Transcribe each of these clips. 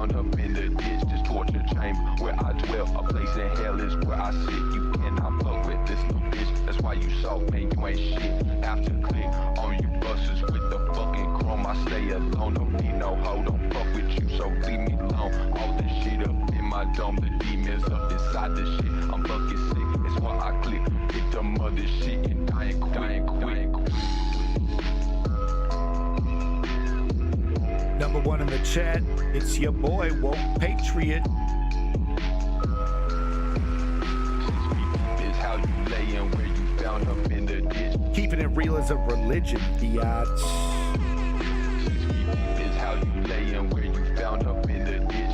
found up in the ditch, this torture chamber where I dwell. A place in hell is where I sit. You cannot fuck with this little bitch. That's why you soft, man, you ain't shit. After click on you buses with the fucking chrome, I stay alone. Don't need no hoe, don't fuck with you, so leave me alone. All this shit up in my dome, the demons up inside the shit. I'm fucking sick, it's why I click. Hit the mother shit and dying quick. Number one in the chat, it's your boy, Woke Patriot. 6 feet deep is how you lay and where you found up in the ditch. Keeping it real as a religion, biatch. 6 feet deep is how you lay and where you found up in the ditch.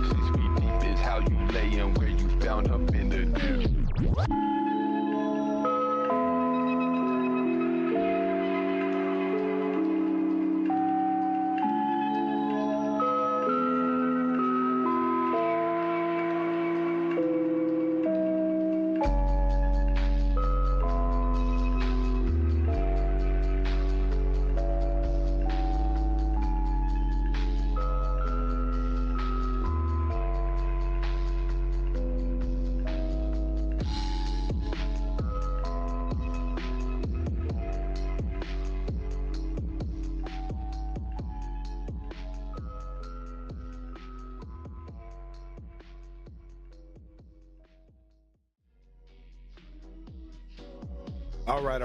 6 feet deep is how you lay and where you found up in the ditch. All right.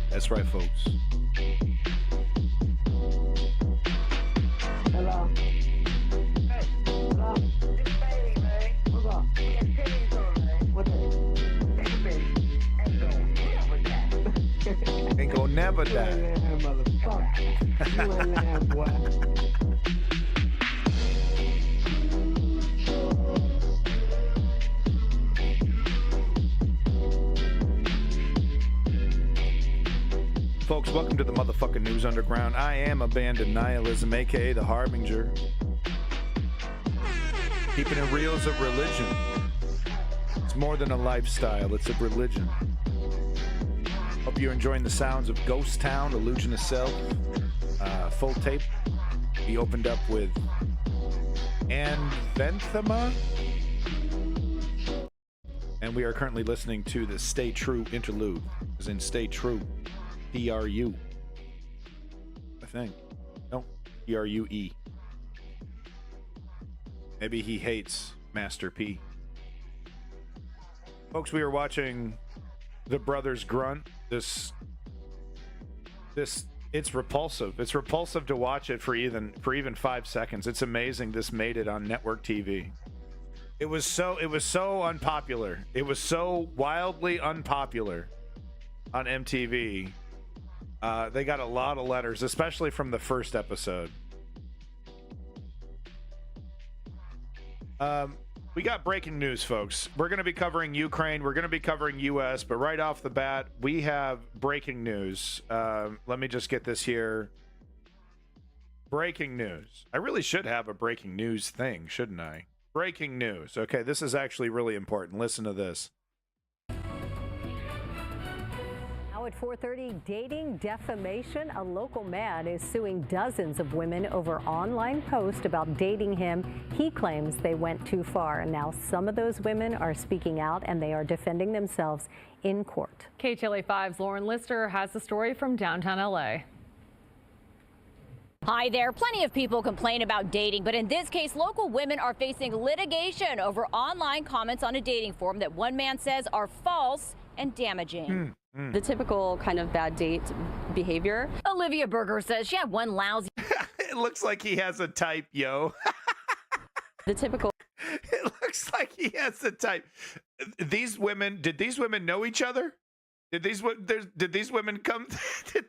That's right, folks. Hello. Hey. Hello. It's Bailey, man. What's up? Yeah, titties on, man. What's up? Hey, baby. Ain't gonna never die. You ain't lying, motherfucker. You ain't lying, boy. Folks, welcome to the motherfucking News Underground. I am Abandoned Nihilism, aka The Harbinger. Keeping it real is a religion. It's more than a lifestyle, it's a religion. Hope you're enjoying the sounds of Ghost Town, Illusion of Self, full tape. We opened up with Anventhema. And we are currently listening to the Stay True interlude, as in Stay True. True, I think. No, True. Maybe he hates Master P. Folks, we are watching The Brothers Grunt. This, it's repulsive. It's repulsive to watch it for even 5 seconds. It's amazing this made it on network TV. It was so unpopular. It was so wildly unpopular on MTV. They got a lot of letters, especially from the first episode. We got breaking news, folks. We're going to be covering Ukraine. We're going to be covering U.S., but right off the bat, we have breaking news. Let me just get this here. Breaking news. I really should have a breaking news thing, shouldn't I? Breaking news. Okay, this is actually really important. Listen to this. At 4:30, dating defamation. A local man is suing dozens of women over online posts about dating him. He claims they went too far. And now some of those women are speaking out and they are defending themselves in court. KTLA5's Lauren Lister has the story from downtown LA. Hi there. Plenty of people complain about dating, but in this case, local women are facing litigation over online comments on a dating forum that one man says are false and damaging. The typical kind of bad date behavior. Olivia Berger says she had one lousy. It looks like he has a type, yo. The typical. It looks like he has a type. These women, did these women know each other? Did these women come? Did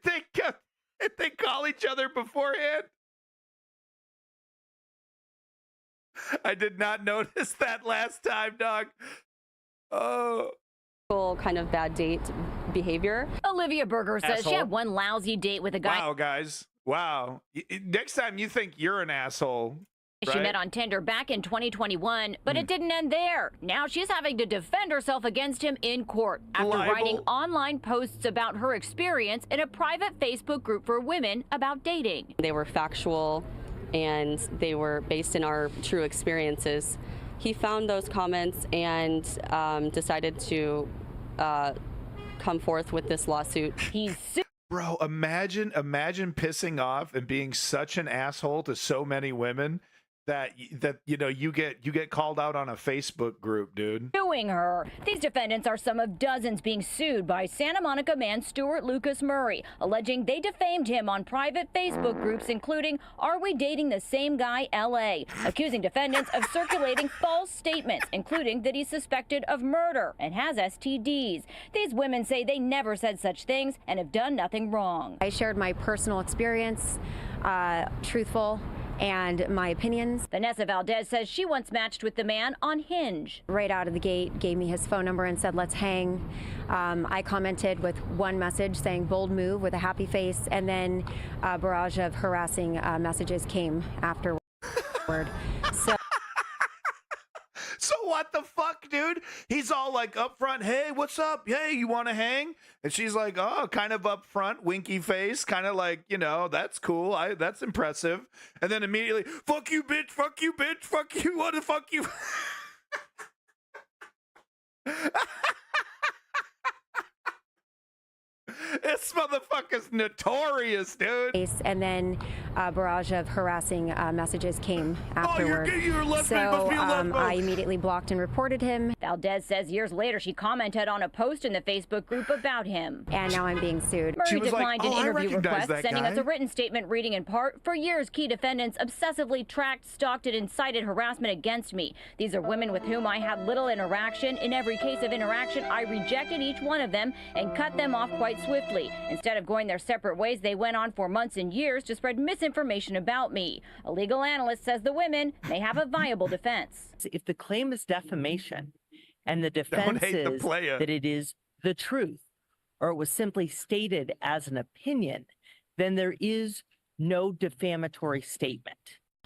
they call each other beforehand? I did not notice that last time, dog. Oh. Kind of bad date behavior. Olivia Berger says Asshole. she had one lousy date with a guy. Wow, guys. Wow. Next time you think you're an asshole, She Right. met on Tinder back in 2021, but it didn't end there. Now she's having to defend herself against him in court after Libel. writing online posts about her experience in a private Facebook group for women about dating. They were factual and they were based in our true experiences. He found those comments and decided to come forth with this lawsuit. He's Bro, imagine pissing off and being such an asshole to so many women that you know you get called out on a Facebook group, dude. suing her. These defendants are some of dozens being sued by Santa Monica man Stuart Lucas Murray, alleging they defamed him on private Facebook groups, including Are We Dating the Same Guy LA, accusing defendants of circulating false statements, including that he's suspected of murder and has STDs. These women say they never said such things and have done nothing wrong. I shared my personal experience, truthful, and my opinions. Vanessa Valdez says she once matched with the man on Hinge. Right out of the gate, gave me his phone number and said, let's hang. I commented with one message saying bold move with a happy face, and then a barrage of harassing messages came afterward. So what the fuck, dude? He's all like up front, hey, what's up? Hey, you want to hang? And she's like, oh, kind of up front, winky face, kind of like, you know, that's cool. That's impressive. And then immediately, fuck you, bitch, fuck you, bitch, fuck you, what the fuck you? This motherfucker's notorious, dude. And then a barrage of harassing messages came afterward. you're a lesbian, must be a lesbo. I immediately blocked and reported him. Valdez says years later she commented on a post in the Facebook group about him. And now I'm being sued. Murray was like, declined "Oh, I an interview recognize request, that sending guy." us a written statement reading in part, for years key defendants obsessively tracked, stalked, and incited harassment against me. These are women with whom I had little interaction. In every case of interaction, I rejected each one of them and cut them off quite swiftly. Instead of going their separate ways, they went on for months and years to spread misinformation about me. A legal analyst says the women may have a viable defense. If the claim is defamation and the defense is that it is the truth, or it was simply stated as an opinion, then there is no defamatory statement.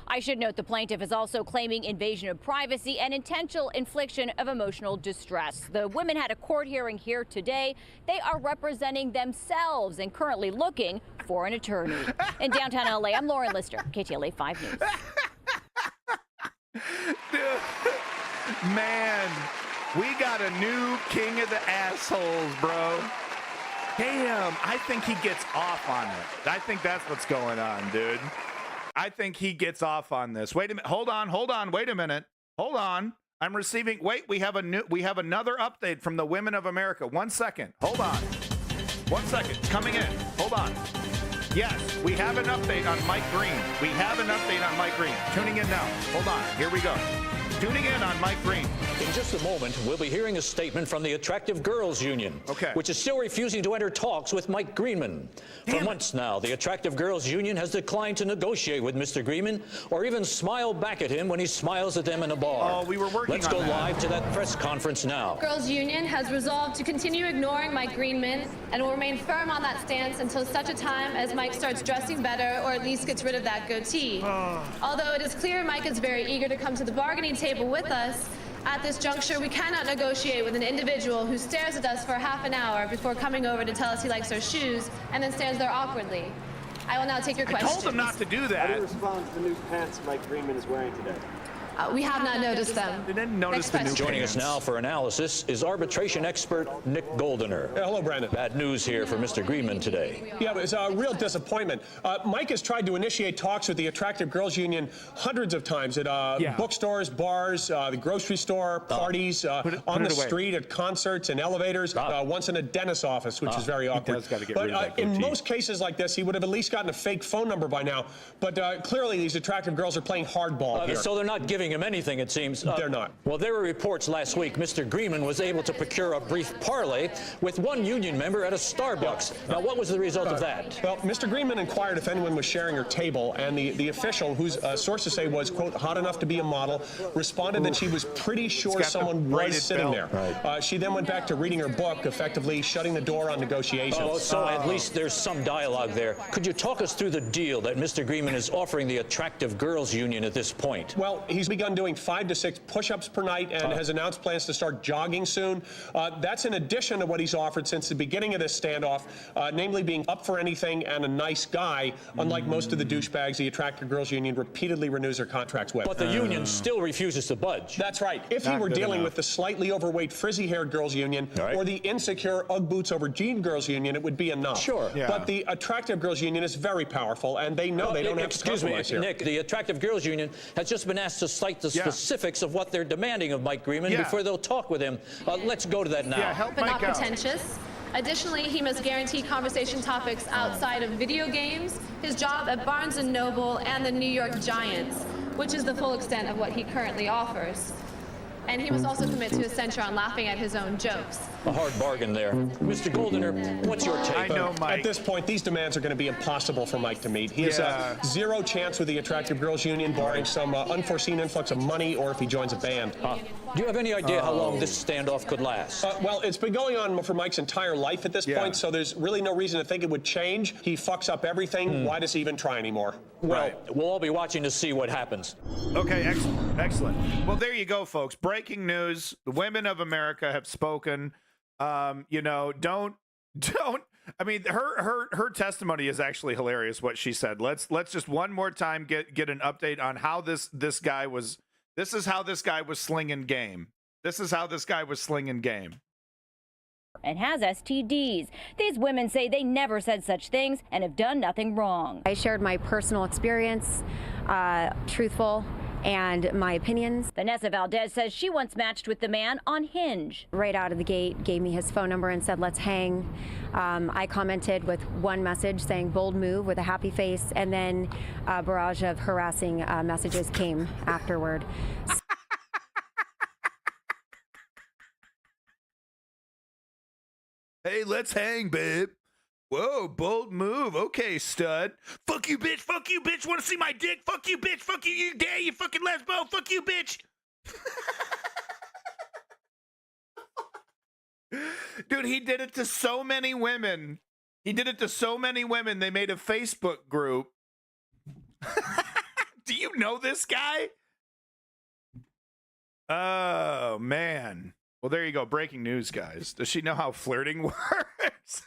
I should note the plaintiff is also claiming invasion of privacy and intentional infliction of emotional distress. The women had a court hearing here today. They are representing themselves and currently looking for an attorney. In downtown LA, I'm Lauren Lister, KTLA 5 News. Man, we got a new king of the assholes, bro. Damn, I think he gets off on it. I think that's what's going on, dude. I think he gets off on this. Wait a minute. Hold on. Wait a minute. Hold on. I'm receiving. Wait, we have another update from the Women of America. 1 second. Hold on. 1 second. Coming in. Hold on. Yes, we have an update on Mike Green. Tuning in now. Hold on. Here we go. Tuning in on Mike Green. In just a moment, we'll be hearing a statement from the Attractive Girls Union, which is still refusing to enter talks with Mike Greenman. For months now, the Attractive Girls Union has declined to negotiate with Mr. Greenman or even smile back at him when he smiles at them in a bar. Oh, we were working Let's on go that. live to that press conference now. Girls Union has resolved to continue ignoring Mike Greenman and will remain firm on that stance until such a time as Mike starts dressing better or at least gets rid of that goatee. Although it is clear Mike is very eager to come to the bargaining table with us, at this juncture we cannot negotiate with an individual who stares at us for half an hour before coming over to tell us he likes our shoes and then stands there awkwardly. I will now take your questions. I told him not to do that. How do you respond to the new pants Mike Greenman is wearing today? We have not noticed them. They didn't notice the new Joining us now for analysis is arbitration expert Nick Goldener. Hello, Brandon. Bad news here for Mr. Greenman today. Yeah, it's a real disappointment. Mike has tried to initiate talks with the Attractive Girls Union hundreds of times at bookstores, bars, the grocery store, parties, on the street, at concerts and elevators, once in a dentist's office, which is very awkward. But in most cases like this, he would have at least gotten a fake phone number by now. But clearly, these attractive girls are playing hardball here. So they're not giving giving him anything, it seems. They're not. Well, there were reports last week Mr. Greenman was able to procure a brief parlay with one union member at a Starbucks. Now, what was the result of that? Well, Mr. Greenman inquired if anyone was sharing her table, and the official, whose sources say was, quote, hot enough to be a model, responded that she was pretty sure someone was sitting there. Right. She then went back to reading her book, effectively shutting the door on negotiations. Oh, so at least there's some dialogue there. Could you talk us through the deal that Mr. Greenman is offering the Attractive Girls Union at this point? Well, he's begun doing 5 to 6 push-ups per night and has announced plans to start jogging soon. That's in addition to what he's offered since the beginning of this standoff, namely being up for anything and a nice guy, unlike most of the douchebags the Attractive Girls Union repeatedly renews their contracts with. But the union still refuses to budge. That's right. If he were dealing with the slightly overweight, frizzy-haired girls union or the insecure Ugg boots over jean girls union, it would be enough. Sure. Yeah. But the Attractive Girls Union is very powerful, and they know they don't have to compromise here. Nick, the Attractive Girls Union has just been asked to cite the specifics of what they're demanding of Mike Greenman before they'll talk with him. Let's go to that now. Yeah, but not pretentious. Additionally, he must guarantee conversation topics outside of video games, his job at Barnes & Noble, and the New York Giants, which is the full extent of what he currently offers. And he must also commit to a censure on laughing at his own jokes. A hard bargain there. Mr. Goldiner, what's your take? I know, Mike. At this point, these demands are going to be impossible for Mike to meet. He has zero chance with the Attractive Girls Union, barring some unforeseen influx of money or if he joins a band. Do you have any idea how long this standoff could last? Well, it's been going on for Mike's entire life at this point, so there's really no reason to think it would change. He fucks up everything. Why does he even try anymore? Well, we'll all be watching to see what happens. Okay, excellent. Excellent. Well, there you go, folks. Breaking news. The women of America have spoken. You know, don't I mean, her testimony is actually hilarious, what she said. Let's just one more time get an update on how this guy was. This is how this guy was slinging game. This is how this guy was slinging game. And has STDs. These women say they never said such things and have done nothing wrong. I shared my personal experience, truthful, and my opinions. Vanessa Valdez says she once matched with the man on Hinge. Right out of the gate, gave me his phone number and said, let's hang. I commented with one message saying, bold move, with a happy face, and then a barrage of harassing messages came afterward. Hey, let's hang, babe. Whoa, bold move. Okay, stud. Fuck you, bitch. Fuck you, bitch. Want to see my dick? Fuck you, bitch. Fuck you, you gay. You fucking lesbo. Fuck you, bitch. Dude, he did it to so many women. He did it to so many women. They made a Facebook group. Do you know this guy? Oh, man. Well, there you go. Breaking news, guys. Does she know how flirting works?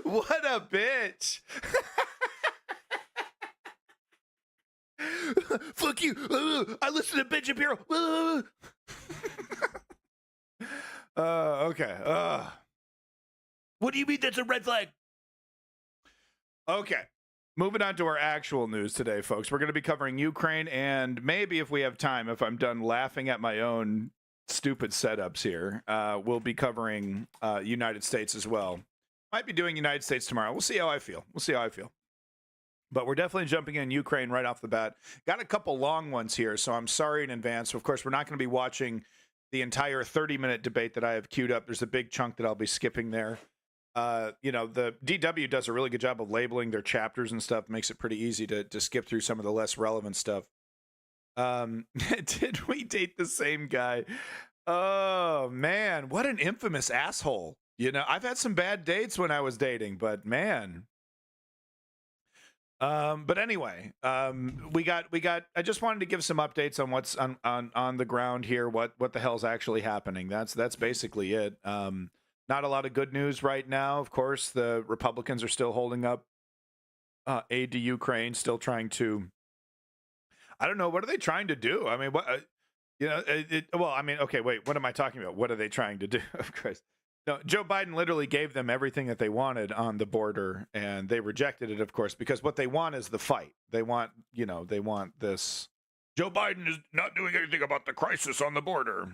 What a bitch. Fuck you. I listen to Ben Shapiro. Okay. What do you mean that's a red flag? Okay. Moving on to our actual news today, folks. We're going to be covering Ukraine, and maybe if we have time, if I'm done laughing at my own stupid setups here, we'll be covering United States as well. Might be doing United States tomorrow. We'll see how I feel. But we're definitely jumping in Ukraine right off the bat. Got a couple long ones here, so I'm sorry in advance. Of course, we're not going to be watching the entire 30-minute debate that I have queued up. There's a big chunk that I'll be skipping there. You know, the DW does a really good job of labeling their chapters and stuff. Makes it pretty easy to skip through some of the less relevant stuff. Did we date the same guy? Oh, man. What an infamous asshole. You know, I've had some bad dates when I was dating, but man. But anyway, we got, I just wanted to give some updates on what's on the ground here, what the hell's actually happening. That's basically it. Not a lot of good news right now. Of course, the Republicans are still holding up aid to Ukraine, still trying to, I don't know, what are they trying to do? I mean, what, you know, well, I mean, okay, wait, what am I talking about? What are they trying to do? Of course. No, Joe Biden literally gave them everything that they wanted on the border, and they rejected it, of course, because what they want is the fight. They want, you know, they want this. Joe Biden is not doing anything about the crisis on the border.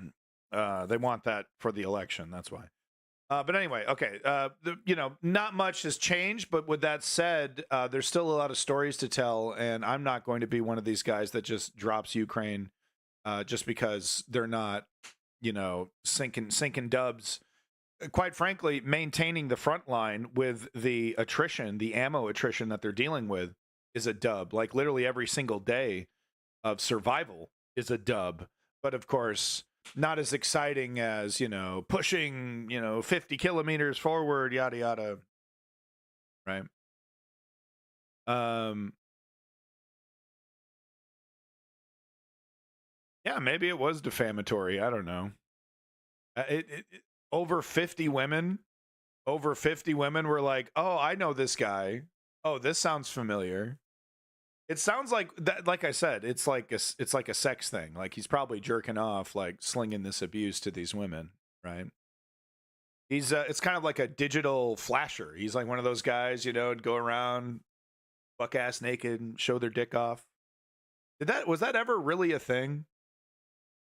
They want that for the election. That's why. But anyway, okay. Not much has changed. But with that said, there's still a lot of stories to tell, and I'm not going to be one of these guys that just drops Ukraine just because they're not, sinking dubs. Quite frankly, maintaining the front line with the attrition, the ammo attrition that they're dealing with, is a dub. Like literally every single day of survival is a dub. But of course, not as exciting as, pushing, 50 kilometers forward, yada, yada. Right. Yeah, maybe it was defamatory. I don't know. Over 50 women were like, oh, I know this guy. Oh, this sounds familiar. It sounds like that. Like I said, it's like a sex thing. Like he's probably jerking off, like slinging this abuse to these women, right? He's it's kind of like a digital flasher. He's like one of those guys, go around buck ass naked and show their dick off. Was that ever really a thing?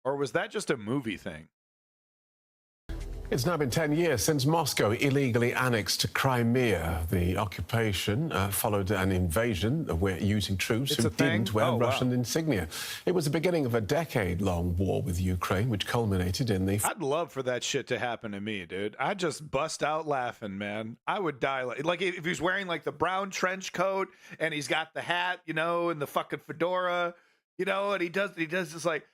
Or was that just a movie thing? It's now been 10 years since Moscow illegally annexed Crimea. The occupation followed an invasion using troops who didn't wear Russian insignia. It was the beginning of a decade-long war with Ukraine, which culminated in the... I'd love for that shit to happen to me, dude. I'd just bust out laughing, man. I would die. Like if he's wearing like the brown trench coat and he's got the hat, and the fucking fedora, and he does this like,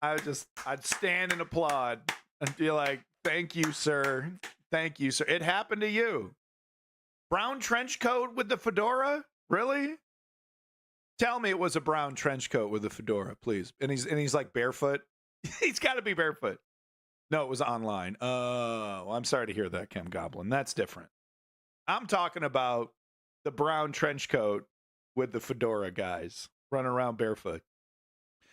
I'd stand and applaud and be like, thank you, sir. Thank you, sir. It happened to you. Brown trench coat with the fedora? Really? Tell me it was a brown trench coat with a fedora, please. And he's like barefoot. He's got to be barefoot. No, it was online. Oh, I'm sorry to hear that, Chem Goblin. That's different. I'm talking about the brown trench coat with the fedora guys running around barefoot.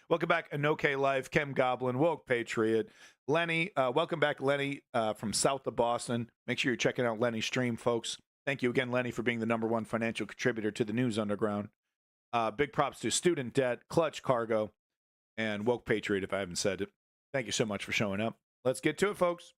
Welcome back, Anoke Life, Chem Goblin, Woke Patriot, Lenny. Welcome back, Lenny, from south of Boston. Make sure you're checking out Lenny's stream, folks. Thank you again, Lenny, for being the #1 financial contributor to the News Underground. Big props to Student Debt, Clutch Cargo, and Woke Patriot, if I haven't said it. Thank you so much for showing up. Let's get to it, folks.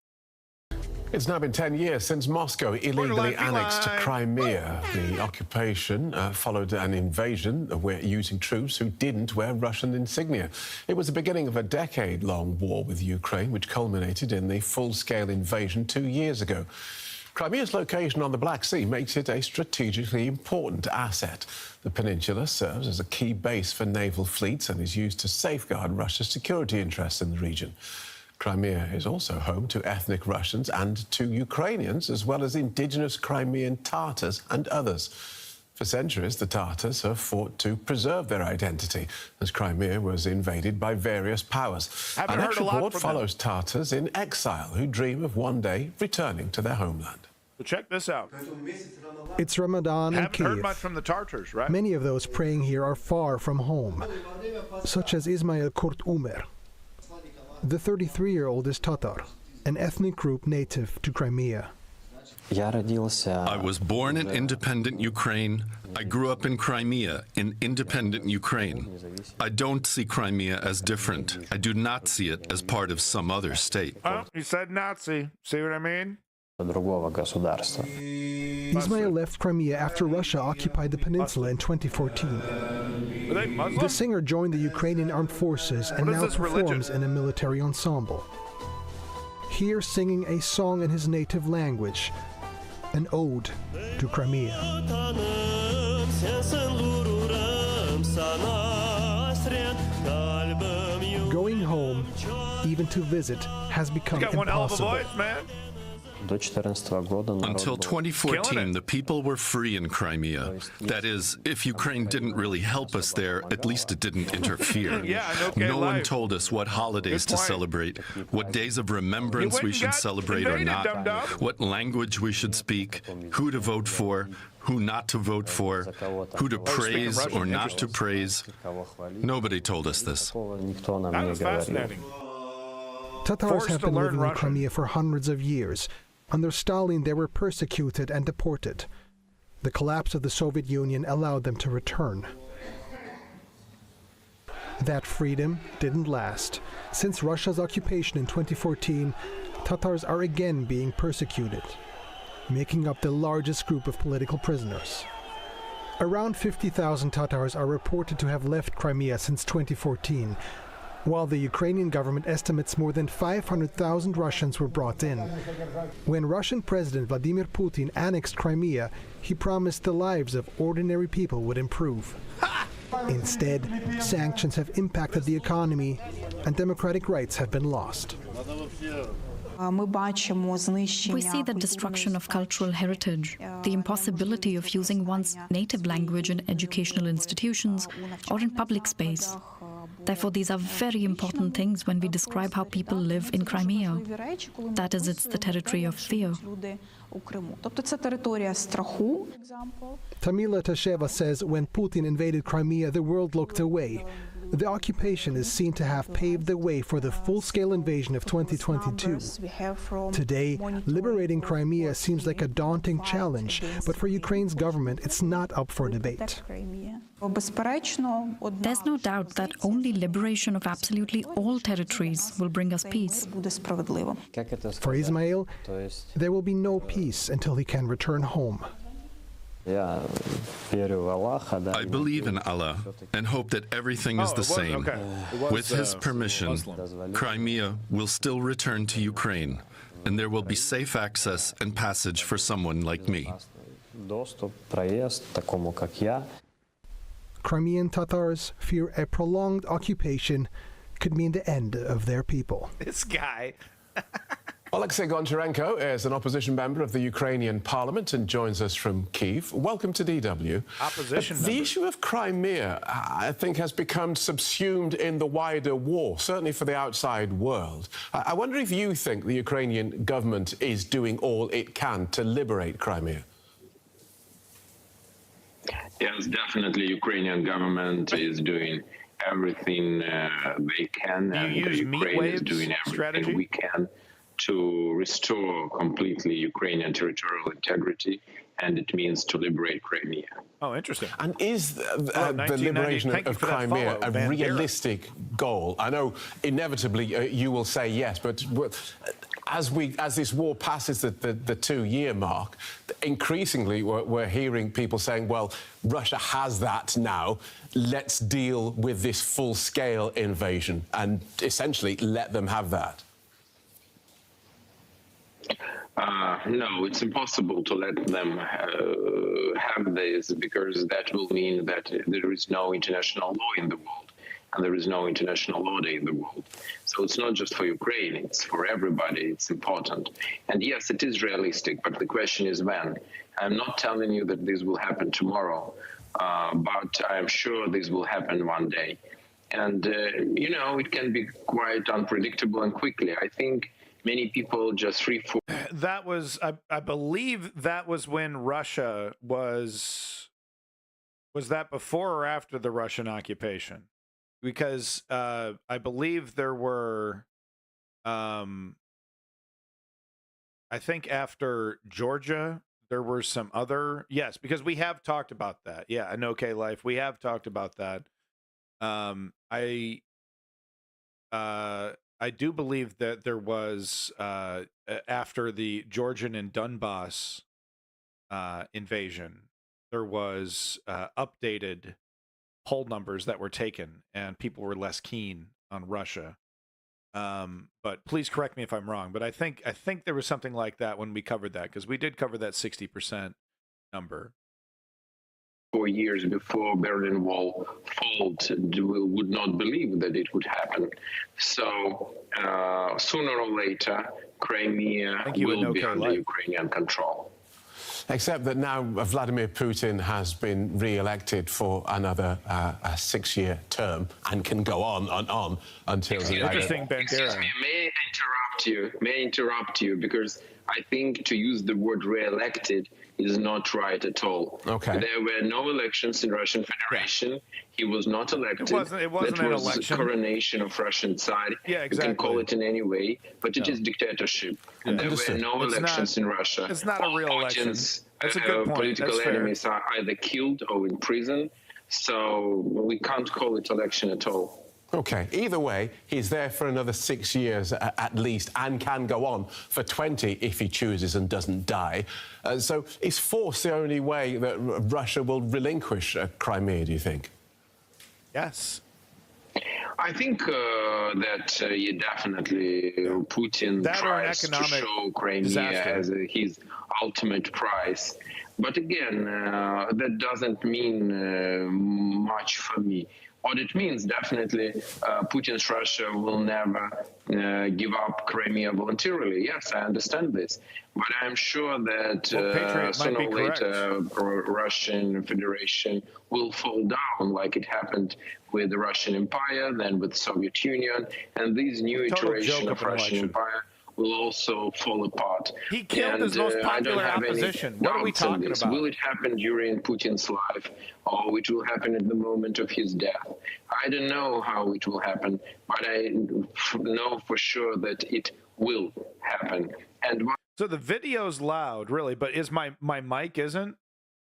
It's now been 10 years since Moscow illegally annexed Crimea. The occupation followed an invasion using troops who didn't wear Russian insignia. It was the beginning of a decade-long war with Ukraine, which culminated in the full-scale invasion 2 years ago. Crimea's location on the Black Sea makes it a strategically important asset. The peninsula serves as a key base for naval fleets and is used to safeguard Russia's security interests in the region. Crimea is also home to ethnic Russians and to Ukrainians, as well as indigenous Crimean Tatars and others. For centuries, the Tatars have fought to preserve their identity, as Crimea was invaded by various powers. Our next report follows Tatars in exile who dream of one day returning to their homeland. So check this out. It's Ramadan in Kyiv. Haven't heard much from the Tartars, right? Many of those praying here are far from home, such as Ismail Kurt Umer. The 33-year-old is Tatar, an ethnic group native to Crimea. I was born in independent Ukraine. I grew up in Crimea, in independent Ukraine. I don't see Crimea as different. I do not see it as part of some other state. Oh, you said Nazi. See what I mean? Ismail left Crimea after Russia occupied the peninsula in 2014. The singer joined the Ukrainian armed forces and now performs in a military ensemble. Here singing a song in his native language, an ode to Crimea. Going home, even to visit, has become impossible. One hell of a voice, man. Until 2014, the people were free in Crimea. That is, if Ukraine didn't really help us there, at least it didn't interfere. No one told us what holidays to celebrate, what days of remembrance we should celebrate or not, what language we should speak, who to vote for, who not to vote for, who to praise or not to praise. Nobody told us this. That was fascinating. Tatars have been living in Crimea for hundreds of years. Under Stalin, they were persecuted and deported. The collapse of the Soviet Union allowed them to return. That freedom didn't last. Since Russia's occupation in 2014, Tatars are again being persecuted, making up the largest group of political prisoners. Around 50,000 Tatars are reported to have left Crimea since 2014, while the Ukrainian government estimates more than 500,000 Russians were brought in. When Russian President Vladimir Putin annexed Crimea, he promised the lives of ordinary people would improve. Instead, sanctions have impacted the economy and democratic rights have been lost. We see the destruction of cultural heritage, the impossibility of using one's native language in educational institutions or in public space. Therefore, these are very important things when we describe how people live in Crimea. That is, it's the territory of fear. Tamila Tasheva says when Putin invaded Crimea, the world looked away. The occupation is seen to have paved the way for the full-scale invasion of 2022. Today, liberating Crimea seems like a daunting challenge, but for Ukraine's government, it's not up for debate. There's no doubt that only liberation of absolutely all territories will bring us peace. For Ismail, there will be no peace until he can return home. I believe in Allah and hope that everything is the same. Okay. With His permission, Muslim. Crimea will still return to Ukraine, and there will be safe access and passage for someone like me. Crimean Tatars fear a prolonged occupation could mean the end of their people. This guy. Alexei Goncharenko is an opposition member of the Ukrainian parliament and joins us from Kyiv. Welcome to DW. Opposition The issue of Crimea, I think, has become subsumed in the wider war, certainly for the outside world. I wonder if you think the Ukrainian government is doing all it can to liberate Crimea. Yes, definitely. Ukrainian government is doing everything they can, and Ukraine is doing everything we can to restore completely Ukrainian territorial integrity, and it means to liberate Crimea. Oh, interesting. And is the liberation of Crimea a realistic goal? I know inevitably you will say yes, but as this war passes the 2-year mark, increasingly we're hearing people saying, well, Russia has that now, let's deal with this full-scale invasion and essentially let them have that. No, it's impossible to let them have this, because that will mean that there is no international law in the world, and there is no international order in the world. So it's not just for Ukraine, it's for everybody, it's important. And yes, it is realistic, but the question is when. I'm not telling you that this will happen tomorrow, but I'm sure this will happen one day. And, you know, it can be quite unpredictable and quickly. I think many people just That was, I believe that was when Russia was that before or after the Russian occupation? Because I believe there were, I think after Georgia, there were some other, yes, because we have talked about that. Yeah, in OK Life, we have talked about that. I do believe that there was, after the Georgian and Donbass invasion, there was updated poll numbers that were taken, and people were less keen on Russia. But please correct me if I'm wrong. But I think there was something like that when we covered that, because we did cover that 60% number. 4 years before Berlin Wall failed, would not believe that it would happen. So sooner or later, Crimea will be under Ukrainian control. Except that now Vladimir Putin has been re-elected for another 6-year term and can go on and on until he... Interesting, Excuse me, may I interrupt you? Because I think to use the word re-elected is not right at all. Okay. There were no elections in Russian Federation. Yeah. He was not elected. It wasn't an election. That was coronation of Russian side. Yeah, exactly. You can call it in any way, but it is dictatorship. And there were no elections in Russia. It's not a real election. That's a good point. Political enemies are either killed or in prison. So we can't call it election at all. Okay, either way, he's there for another 6 years at least, and can go on for 20 if he chooses and doesn't die. So is force the only way that Russia will relinquish Crimea, do you think? Yes. I think that definitely Putin tries to show Crimea as his ultimate prize. But again, that doesn't mean much for me. What it means, definitely, Putin's Russia will never give up Crimea voluntarily. Yes, I understand this. But I'm sure that sooner or later, Russian Federation will fall down like it happened with the Russian Empire, then with the Soviet Union, and this new iteration of Russian Empire will also fall apart. He killed his most popular opposition. What are we talking about? Will it happen during Putin's life, or it will happen at the moment of his death? I don't know how it will happen, but I know for sure that it will happen. And so the video's loud, really, but is my mic isn't?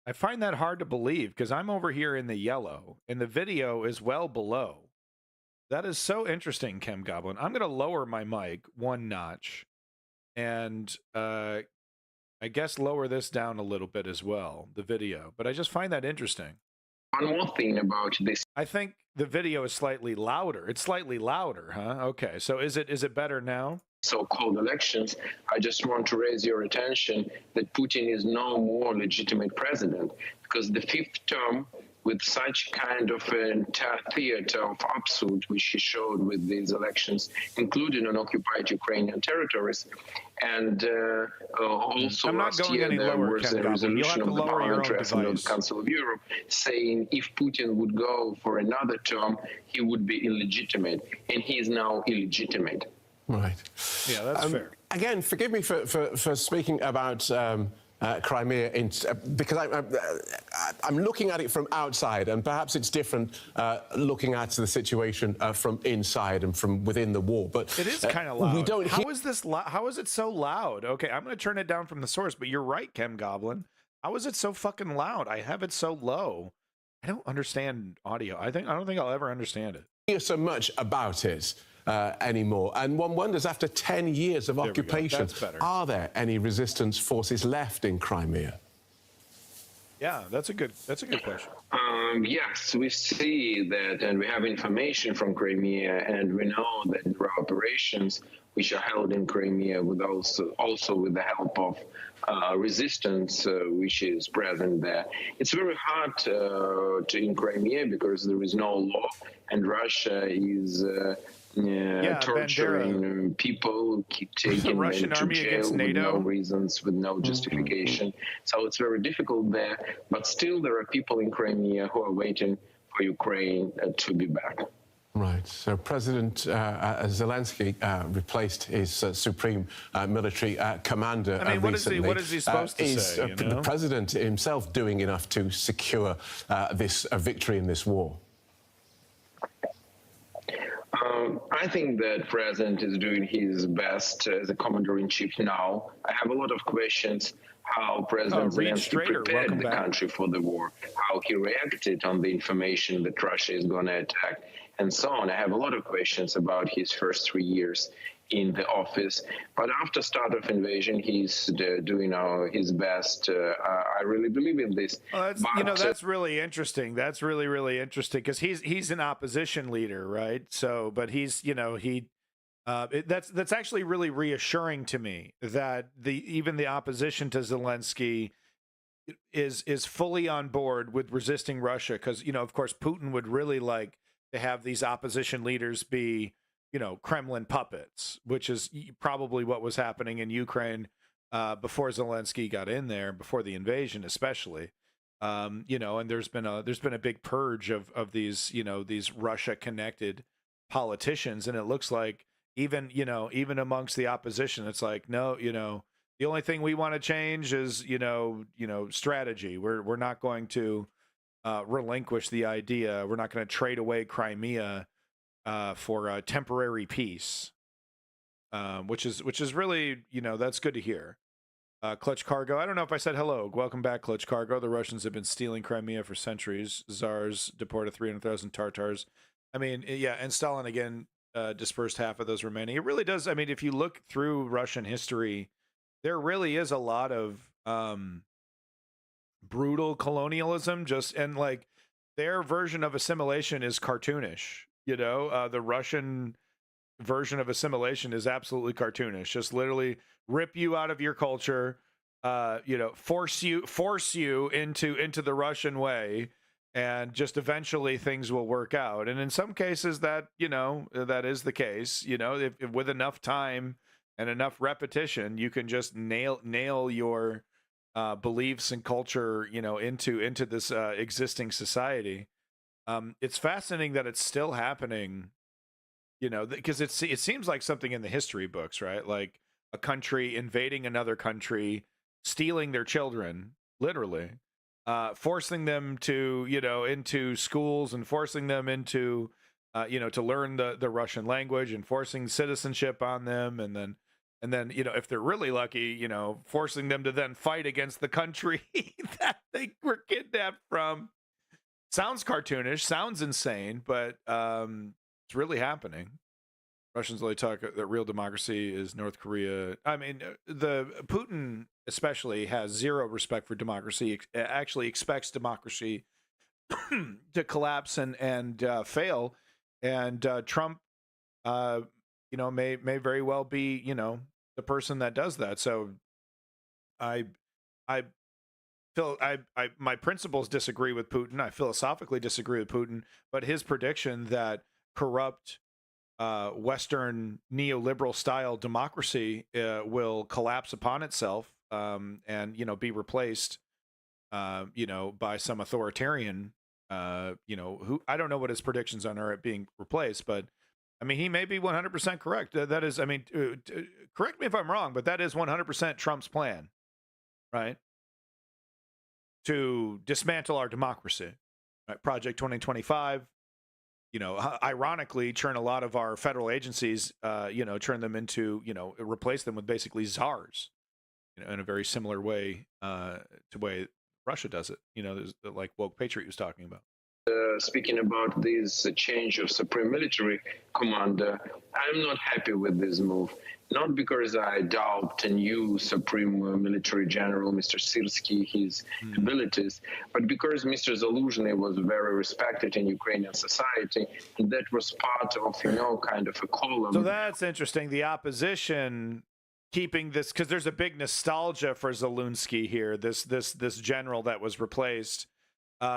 I find that hard to believe because I'm over here in the yellow, and the video is well below. That is so interesting, Chem Goblin. I'm going to lower my mic one notch and I guess lower this down a little bit as well, the video. But I just find that interesting. One more thing about this. I think the video is slightly louder. It's slightly louder, huh? Okay, so is it better now? So-called elections, I just want to raise your attention that Putin is no more legitimate president because the fifth term with such kind of a theater of absurd, which he showed with these elections, including on occupied Ukrainian territories. And also last year there was a resolution of the Parliamentary Assembly of the Council of Europe saying if Putin would go for another term, he would be illegitimate. And he is now illegitimate. Right. Yeah, that's fair. Again, forgive me for speaking about Crimea, because I'm looking at it from outside, and perhaps it's different looking at the situation from inside and from within the wall. But it is kind of loud. We don't. How is this? How is it so loud? Okay, I'm going to turn it down from the source. But you're right, Chem Goblin. How is it so fucking loud? I have it so low. I don't understand audio. I don't think I'll ever understand it. Hear so much about it anymore, and one wonders, after 10 years of occupation, are there any resistance forces left in Crimea? Yeah, that's a good question. Yes, we see that, and we have information from Crimea, and we know that there are operations which are held in Crimea with also with the help of resistance which is present there. It's very hard in Crimea because there is no law, and Russia is torturing people, taking them to jail with no reasons, with no justification. So it's very difficult there. But still, there are people in Crimea who are waiting for Ukraine to be back. Right. So President Zelensky replaced his supreme military commander recently. What is he supposed to say? Is the president himself doing enough to secure this victory in this war? I think that President is doing his best as a commander-in-chief now. I have a lot of questions how President Zelensky prepared the country for the war, how he reacted on the information that Russia is going to attack, and so on. I have a lot of questions about his first 3 years in the office. But after start of invasion, he's doing his best. I really believe in this. Well, that's really interesting. That's really, really interesting because he's an opposition leader, right? So, but that's actually really reassuring to me that even the opposition to Zelensky is fully on board with resisting Russia because, of course, Putin would really like to have these opposition leaders be Kremlin puppets, which is probably what was happening in Ukraine before Zelensky got in there, before the invasion, especially. And there's been a big purge of these these Russia-connected politicians, and it looks like even amongst the opposition, it's like no, the only thing we want to change is strategy. We're not going to relinquish the idea. We're not going to trade away Crimea for a temporary peace, which is really, that's good to hear. Clutch Cargo, I don't know if I said hello. Welcome back, Clutch Cargo. The Russians have been stealing Crimea for centuries. Tsars deported 300,000 Tartars I mean, yeah, and Stalin again dispersed half of those remaining. It really does. I mean, if you look through Russian history, there really is a lot of brutal colonialism. And like their version of assimilation is cartoonish. You know, the Russian version of assimilation is absolutely cartoonish. Just literally rip you out of your culture, you know, force you into the Russian way. And just eventually things will work out. And in some cases that, you know, that is the case. You know, if with enough time and enough repetition, you can just nail your beliefs and culture, you know, into this existing society. It's fascinating that it's still happening, you know, because it seems like something in the history books, right? Like a country invading another country, stealing their children, literally. Forcing them to, you know, into schools and forcing them into, you know, to learn the Russian language and forcing citizenship on them. And then, you know, if they're really lucky, you know, forcing them to then fight against the country that they were kidnapped from. Sounds cartoonish, sounds insane, but it's really happening. Russians only talk that real democracy is North Korea. I mean, the Putin especially has zero respect for democracy. Actually, expects democracy to collapse and fail. And Trump, you know, may very well be, you know, the person that does that. So, I feel my principles disagree with Putin. I philosophically disagree with Putin, but his prediction that corrupt Western neoliberal style democracy will collapse upon itself and, you know, be replaced, you know, by some authoritarian, you know, who I don't know what his predictions on are being replaced, but I mean, he may be 100% correct. That is, I mean, correct me if I'm wrong, but that is 100% Trump's plan, right? To dismantle our democracy, right? Project 2025. You know, ironically, turn a lot of our federal agencies, you know, turn them into, you know, replace them with basically czars, you know, in a very similar way to the way Russia does it. You know, there's like Woke Patriot was talking about. Speaking about this change of Supreme Military Commander, I'm not happy with this move. Not because I doubt the new Supreme Military General, Mr. Syrskyi, his abilities, but because Mr. Zaluzhny was very respected in Ukrainian society, and that was part of, you know, kind of a column. So that's interesting. The opposition keeping this, because there's a big nostalgia for Zelensky here, this general that was replaced.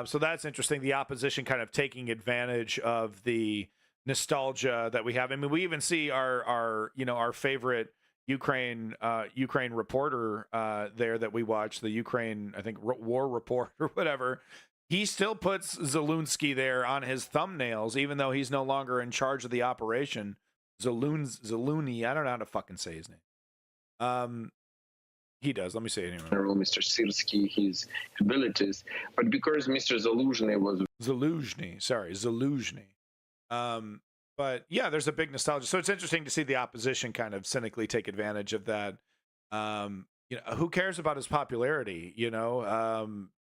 So that's interesting. The opposition kind of taking advantage of the nostalgia that we have. I mean, we even see our you know, our favorite Ukraine reporter there that we watch, the Ukraine, I think, War Report or whatever. He still puts Zelensky there on his thumbnails, even though he's no longer in charge of the operation. Zelensky, I don't know how to fucking say his name. He does. Let me say it anyway. General Mr. Syrskyi, his abilities, but because Mr. Zaluzhny was Zaluzhny. But yeah, there's a big nostalgia. So it's interesting to see the opposition kind of cynically take advantage of that. You know, who cares about his popularity? You know,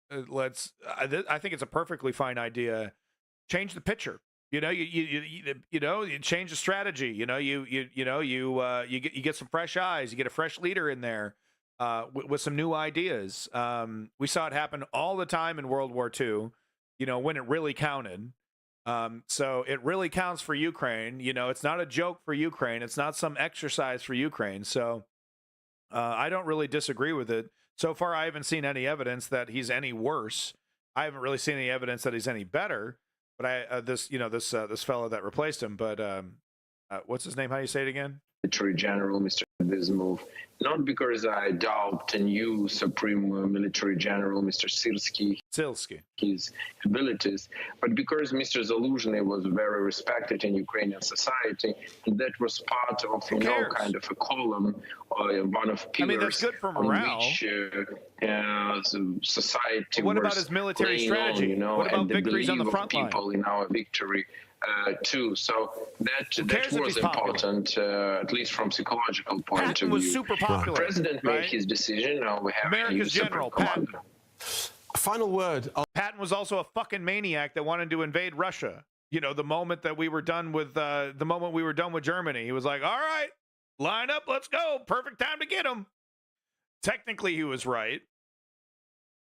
I think it's a perfectly fine idea. Change the pitcher. You know, you know, you change the strategy. You know, you get some fresh eyes. You get a fresh leader in there with some new ideas. We saw it happen all the time in World War II. You know, when it really counted. So it really counts for Ukraine. You know, it's not a joke for Ukraine. It's not some exercise for Ukraine. So I don't really disagree with it. So far, I haven't seen any evidence that he's any worse. I haven't really seen any evidence that he's any better. But this fellow that replaced him. But what's his name? How do you say it again? Military General, Mr. This move, not because I doubt the new Supreme Military General, Mr. Syrskyi, his abilities, but because Mr. Zaluzhny was very respected in Ukrainian society, and that was part of, you know, kind of a column, one of pillars. I mean, that's good for morale. On which society. What about his military strategy? On, you know, what about and the victories on the belief of front people line? in our victory. Too. So that was important, at least from psychological point of view. Was super popular. The president made his decision. Now we have America's general, Patton. Final word. Patton was also a fucking maniac that wanted to invade Russia. you know, the moment that we were done with Germany, he was like, all right, line up, let's go. Perfect time to get them. Technically, he was right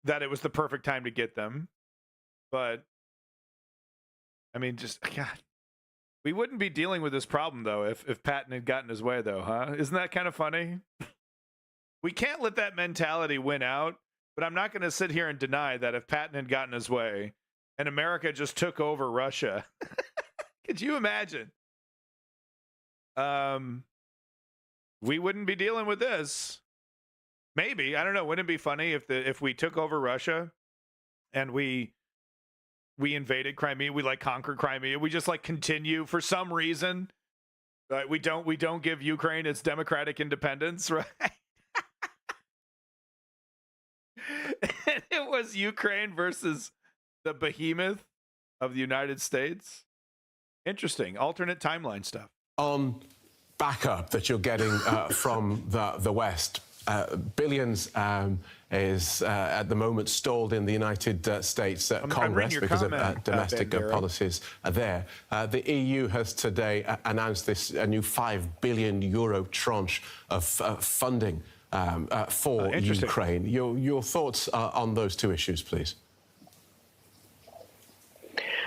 that it was the perfect time to get them. But, I mean, just, God, we wouldn't be dealing with this problem, though, if Patton had gotten his way, though, huh? Isn't that kind of funny? We can't let that mentality win out, but I'm not going to sit here and deny that if Patton had gotten his way and America just took over Russia, could you imagine? We wouldn't be dealing with this. Maybe, I don't know. Wouldn't it be funny if we took over Russia and we invaded Crimea, we like conquered Crimea, we just like continue for some reason, right? We don't give Ukraine its democratic independence, right? And it was Ukraine versus the behemoth of the United States. Interesting. Alternate timeline stuff. On backup that you're getting from the West, billions is at the moment stalled in the United States Congress because of domestic policies there. The EU has today announced a new €5 billion tranche of funding for Ukraine. Your thoughts on those two issues, please.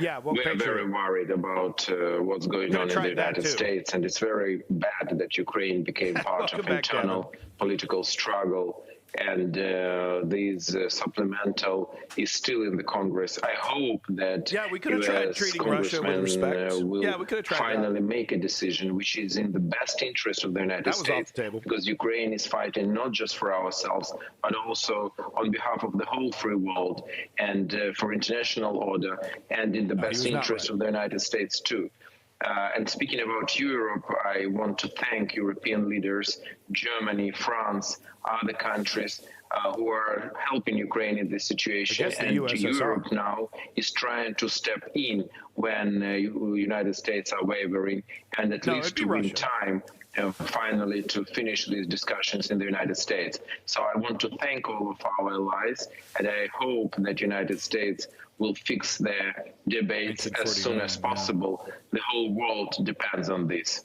Yeah, well, we're very worried about what's going on in the United States, and it's very bad that Ukraine became part of internal political struggle, and this supplemental is still in the Congress. I hope that we could have tried treating Russia with respect. Will finally make a decision which is in the best interest of the United States, because Ukraine is fighting not just for ourselves, but also on behalf of the whole free world and for international order, and in the best interest of the United States too. And speaking about Europe, I want to thank European leaders, Germany, France, other countries who are helping Ukraine in this situation. And Europe now is trying to step in when United States are wavering, and at least to win time finally to finish these discussions in the United States. So I want to thank all of our allies, and I hope that United States will fix their debates as soon as possible. The whole world depends on this.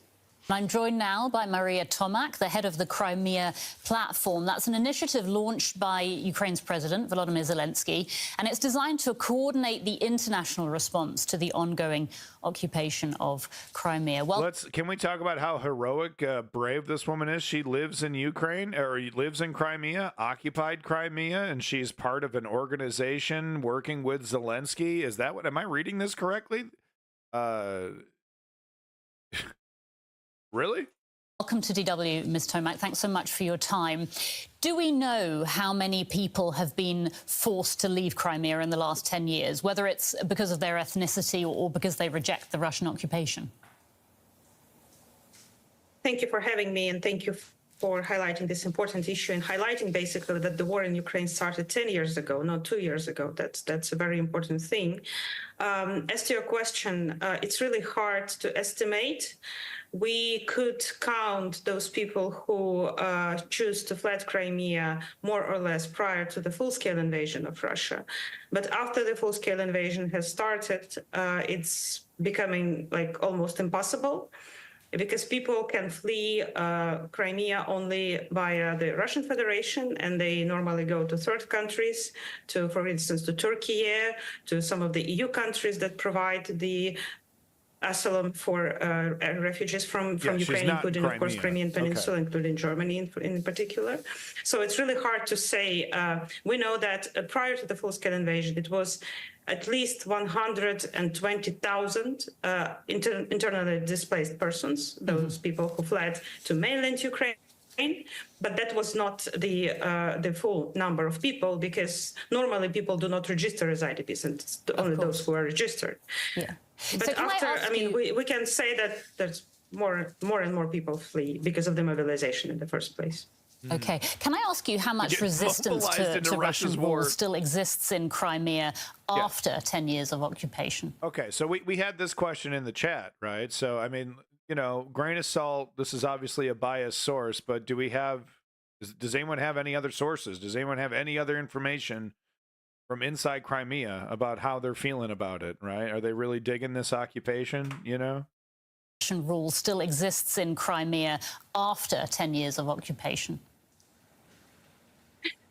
I'm joined now by Maria Tomak, the head of the Crimea Platform. That's an initiative launched by Ukraine's president, Volodymyr Zelensky, and it's designed to coordinate the international response to the ongoing occupation of Crimea. Well, can we talk about how heroic, brave this woman is? She lives in Ukraine, or lives in Crimea, occupied Crimea, and she's part of an organization working with Zelensky. Is that what? Am I reading this correctly? Really? Welcome to DW, Ms. Tomak. Thanks so much for your time. Do we know how many people have been forced to leave Crimea in the last 10 years, whether it's because of their ethnicity or because they reject the Russian occupation? Thank you for having me, and thank you for highlighting this important issue and highlighting basically that the war in Ukraine started 10 years ago, not 2 years ago. That's a very important thing. As to your question, it's really hard to estimate. We could count those people who choose to flee Crimea more or less prior to the full-scale invasion of Russia. But after the full-scale invasion has started, it's becoming like almost impossible, because people can flee Crimea only via the Russian Federation, and they normally go to third countries, to, for instance, to Turkey, to some of the EU countries that provide the asylum for refugees from Ukraine, including, of course, Crimean Peninsula, including Germany in particular. So it's really hard to say. We know that prior to the full-scale invasion, it was at least 120,000 internally displaced persons, those people who fled to mainland Ukraine. But that was not the full number of people, because normally people do not register as IDPs, and it's only those who are registered. Yeah. But so after, we can say that there's more and more people flee because of the mobilization in the first place. Okay. Can I ask you how much resistance to Russian war still exists in Crimea after 10 years of occupation? Okay, so we had this question in the chat, right? So, I mean, you know, grain of salt, this is obviously a biased source, but does anyone have any other sources? Does anyone have any other information from inside Crimea about how they're feeling about it, right? Are they really digging this occupation, you know? Rule still exists in Crimea after 10 years of occupation?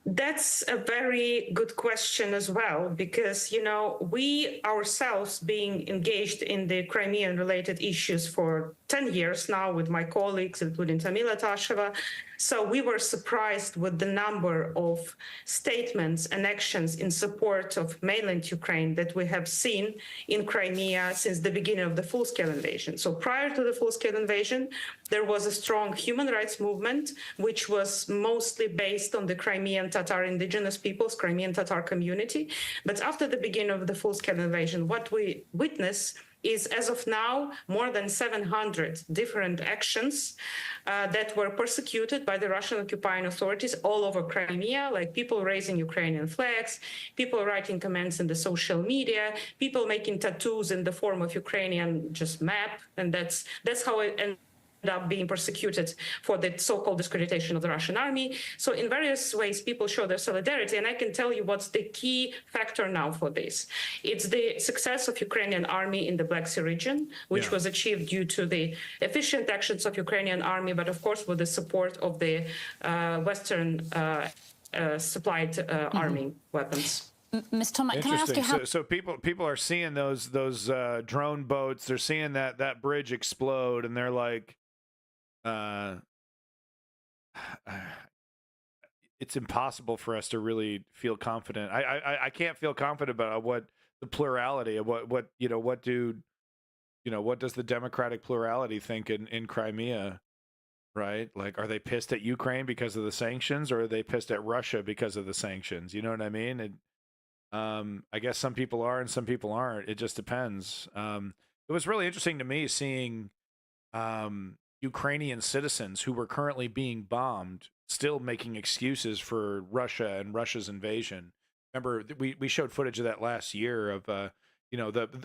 That's a very good question as well, because, you know, we ourselves being engaged in the Crimean-related issues for 10 years now with my colleagues, including Tamila Tasheva. So we were surprised with the number of statements and actions in support of mainland Ukraine that we have seen in Crimea since the beginning of the full-scale invasion. So prior to the full-scale invasion, there was a strong human rights movement, which was mostly based on the Crimean Tatar indigenous peoples, Crimean Tatar community. But after the beginning of the full-scale invasion, what we witness is, as of now, more than 700 different actions that were persecuted by the Russian occupying authorities all over Crimea, like people raising Ukrainian flags, people writing comments in the social media, people making tattoos in the form of Ukrainian just map, and that's how it ended up being persecuted for the so-called discreditation of the Russian army. So in various ways, people show their solidarity. And I can tell you what's the key factor now for this. It's the success of Ukrainian army in the Black Sea region, which was achieved due to the efficient actions of Ukrainian army, but of course with the support of the Western supplied army weapons. Ms. Tomac, can I ask you how? So people are seeing those drone boats. They're seeing that bridge explode, and they're like, it's impossible for us to really feel confident. I can't feel confident about what the plurality of what does the democratic plurality think in Crimea, right? Like, are they pissed at Ukraine because of the sanctions, or are they pissed at Russia because of the sanctions? You know what I mean? I guess some people are and some people aren't. It just depends. It was really interesting to me seeing Ukrainian citizens who were currently being bombed still making excuses for Russia and Russia's invasion. Remember, we showed footage of that last year of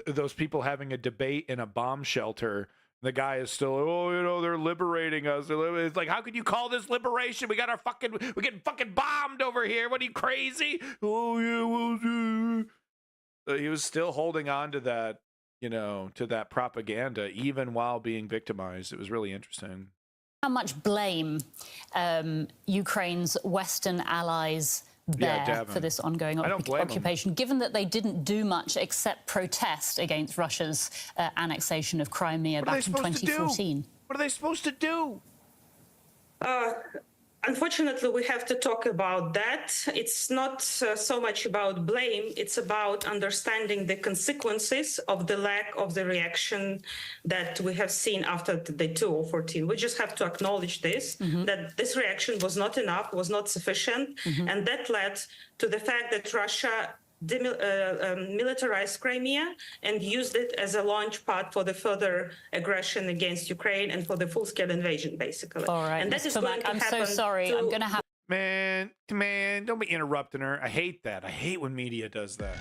those people having a debate in a bomb shelter. The guy is still, they're liberating us. It's like, how could you call this liberation? We're getting fucking bombed over here. What, are you crazy? Oh yeah, we'll do. He was still holding on to that, to that propaganda, even while being victimized. It was really interesting. How much blame Ukraine's Western allies bear for this ongoing occupation, given that they didn't do much except protest against Russia's annexation of Crimea back in 2014? What are they supposed to do? Unfortunately, we have to talk about that. It's not so much about blame. It's about understanding the consequences of the lack of the reaction that we have seen after the 2014. We just have to acknowledge this, that this reaction was not enough, was not sufficient, and that led to the fact that Russia militarized Crimea and used it as a launch pad for the further aggression against Ukraine and for the full-scale invasion, basically. All right, and that is going to happen. I'm so sorry. I'm going to have. Man, don't be interrupting her. I hate that. I hate when media does that.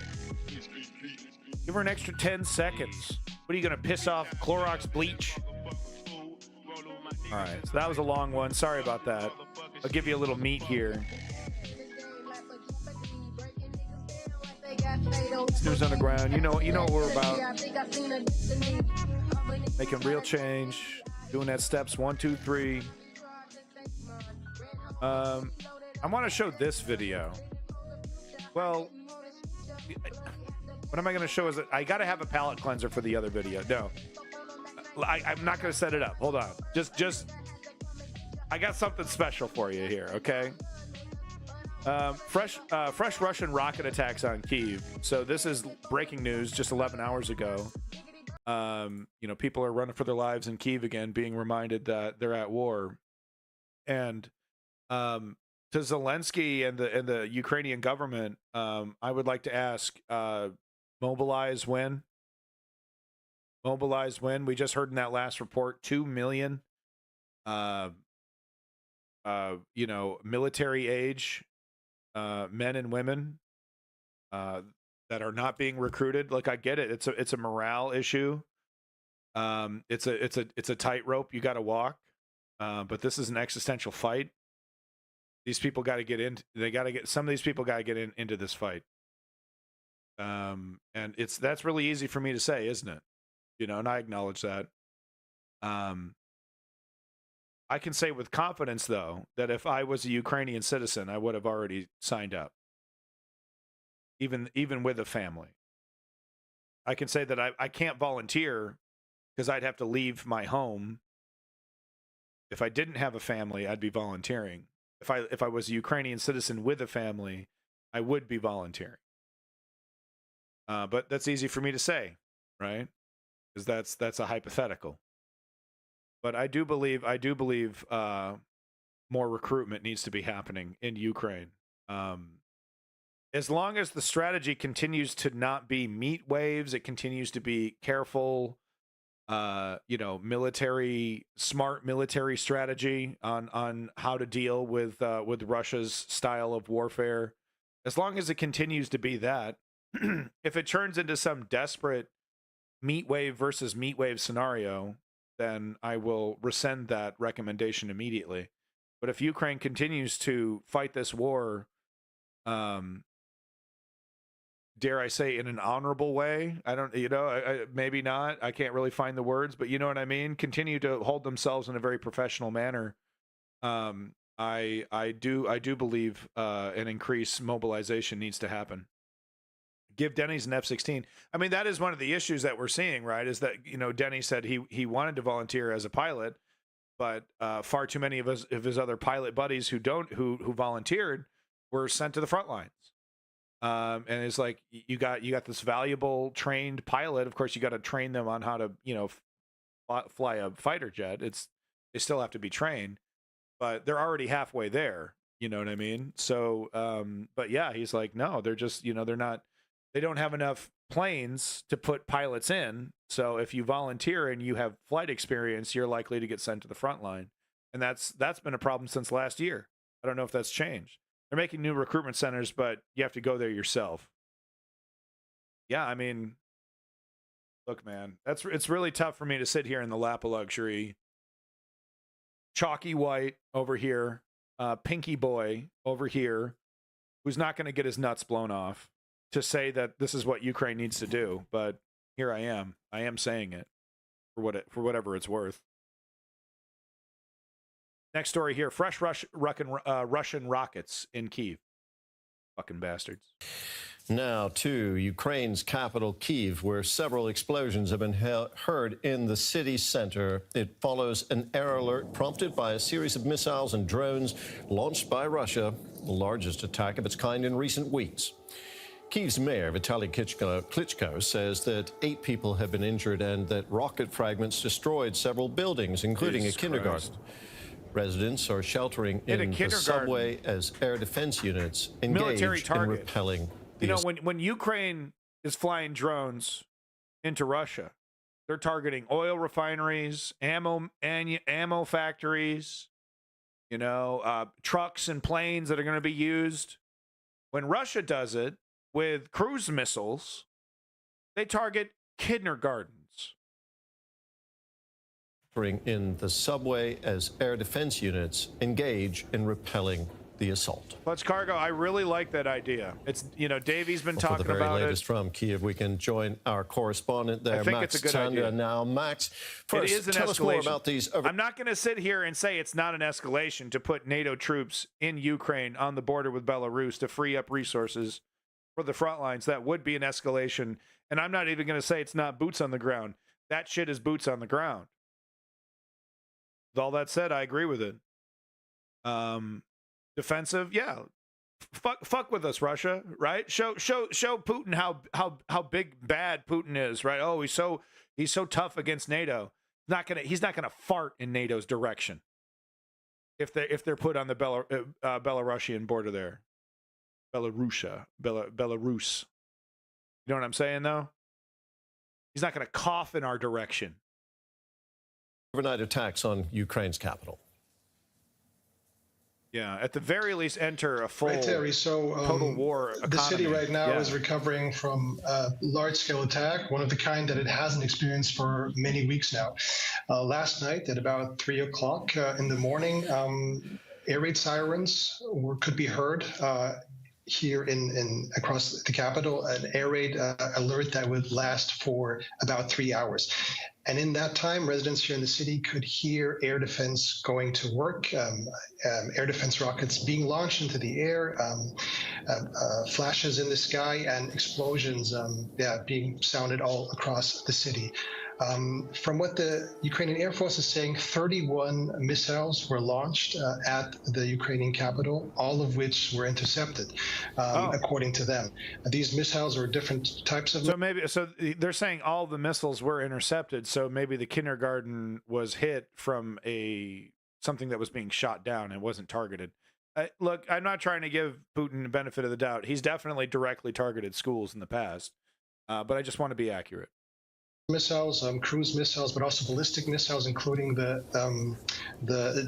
Give her an extra 10 seconds. What are you going to piss off Clorox bleach? All right, so that was a long one. Sorry about that. I'll give you a little meat here. News Underground, you know what we're about. Making real change, doing that steps 1, 2, 3. I want to show this video. Well, what am I going to show? Is that I got to have a palate cleanser for the other video. No, I'm not going to set it up. Hold on. Just I got something special for you here. Okay. Fresh Russian rocket attacks on Kyiv. So this is breaking news just 11 hours ago. People are running for their lives in Kyiv again, being reminded that they're at war. And to Zelensky and the Ukrainian government, I would like to ask, mobilize when? Mobilize when? We just heard in that last report, 2 million, military age men and women that are not being recruited. Like, I get it. It's a morale issue. It's a tightrope you got to walk. But this is an existential fight. These people got to get in. Some of these people got to get into this fight. And that's really easy for me to say, isn't it? You know, and I acknowledge that. I can say with confidence, though, that if I was a Ukrainian citizen, I would have already signed up, even with a family. I can say that I can't volunteer because I'd have to leave my home. If I didn't have a family, I'd be volunteering. If I was a Ukrainian citizen with a family, I would be volunteering. But that's easy for me to say, right? Because that's a hypothetical. But I do believe more recruitment needs to be happening in Ukraine. As long as the strategy continues to not be meat waves, it continues to be careful, smart military strategy on how to deal with Russia's style of warfare. As long as it continues to be that, if it turns into some desperate meat wave versus meat wave scenario, then I will rescind that recommendation immediately. But if Ukraine continues to fight this war, dare I say, in an honorable way, maybe not. I can't really find the words, but you know what I mean? Continue to hold themselves in a very professional manner. I do believe an increased mobilization needs to happen. Give Denny's an F-16. I mean, that is one of the issues that we're seeing, right? Is that, Denny said he wanted to volunteer as a pilot, but far too many of his other pilot buddies who volunteered were sent to the front lines. And it's like, you got this valuable trained pilot. Of course, you got to train them on how to, fly a fighter jet. They still have to be trained, but they're already halfway there. You know what I mean? So, but yeah, he's like, no, they're just, they don't have enough planes to put pilots in. So if you volunteer and you have flight experience, you're likely to get sent to the front line. And that's been a problem since last year. I don't know if that's changed. They're making new recruitment centers, but you have to go there yourself. Yeah, I mean, look, man, it's really tough for me to sit here in the lap of luxury. Chalky White over here, Pinky Boy over here, who's not going to get his nuts blown off, to say that this is what Ukraine needs to do. But here I am saying it for whatever it's worth. Next story here: fresh Russian rockets in Kyiv. Fucking bastards. Now to Ukraine's capital, Kyiv, where several explosions have been heard in the city center. It follows an error alert prompted by a series of missiles and drones launched by Russia, the largest attack of its kind in recent weeks. Kyiv's mayor, Vitaly Klitschko, says that 8 people have been injured and that rocket fragments destroyed several buildings, including a kindergarten. Residents are sheltering in the subway as air defense units engage in repelling. When Ukraine is flying drones into Russia, they're targeting oil refineries, ammo factories, trucks and planes that are going to be used. When Russia does it with cruise missiles, they target kindergartens. In the subway as air defense units engage in repelling the assault. Let's cargo. I really like that idea. It's, Davey's been talking about it. For the very latest from Kyiv, we can join our correspondent there, Max Tanda. Now, Max, first, tell us more about these. I'm not going to sit here and say it's not an escalation to put NATO troops in Ukraine on the border with Belarus to free up resources for the front lines. That would be an escalation. And I'm not even going to say it's not boots on the ground. That shit is boots on the ground. With all that said, I agree with it. Defensive, yeah. Fuck with us, Russia, right? Show Putin how big bad Putin is, right? Oh, he's so tough against NATO. He's not gonna fart in NATO's direction if they're put on the Belarusian border there. Belarus. You know what I'm saying, though? He's not gonna cough in our direction. Overnight attacks on Ukraine's capital. Yeah, at the very least, enter a full Terry. So, total war economy. The city right now is recovering from a large-scale attack, one of the kind that it hasn't experienced for many weeks now. Last night, at about 3 o'clock in the morning, air raid sirens could be heard here in across the capital, an air raid alert that would last for about 3 hours. And in that time, residents here in the city could hear air defense going to work, air defense rockets being launched into the air, flashes in the sky, and explosions being sounded all across the city. From what the Ukrainian Air Force is saying, 31 missiles were launched at the Ukrainian capital, all of which were intercepted, according to them. These missiles are different types of. So they're saying all the missiles were intercepted. So maybe the kindergarten was hit from something that was being shot down and wasn't targeted. Look, I'm not trying to give Putin the benefit of the doubt. He's definitely directly targeted schools in the past, but I just want to be accurate. Missiles, cruise missiles, but also ballistic missiles, including the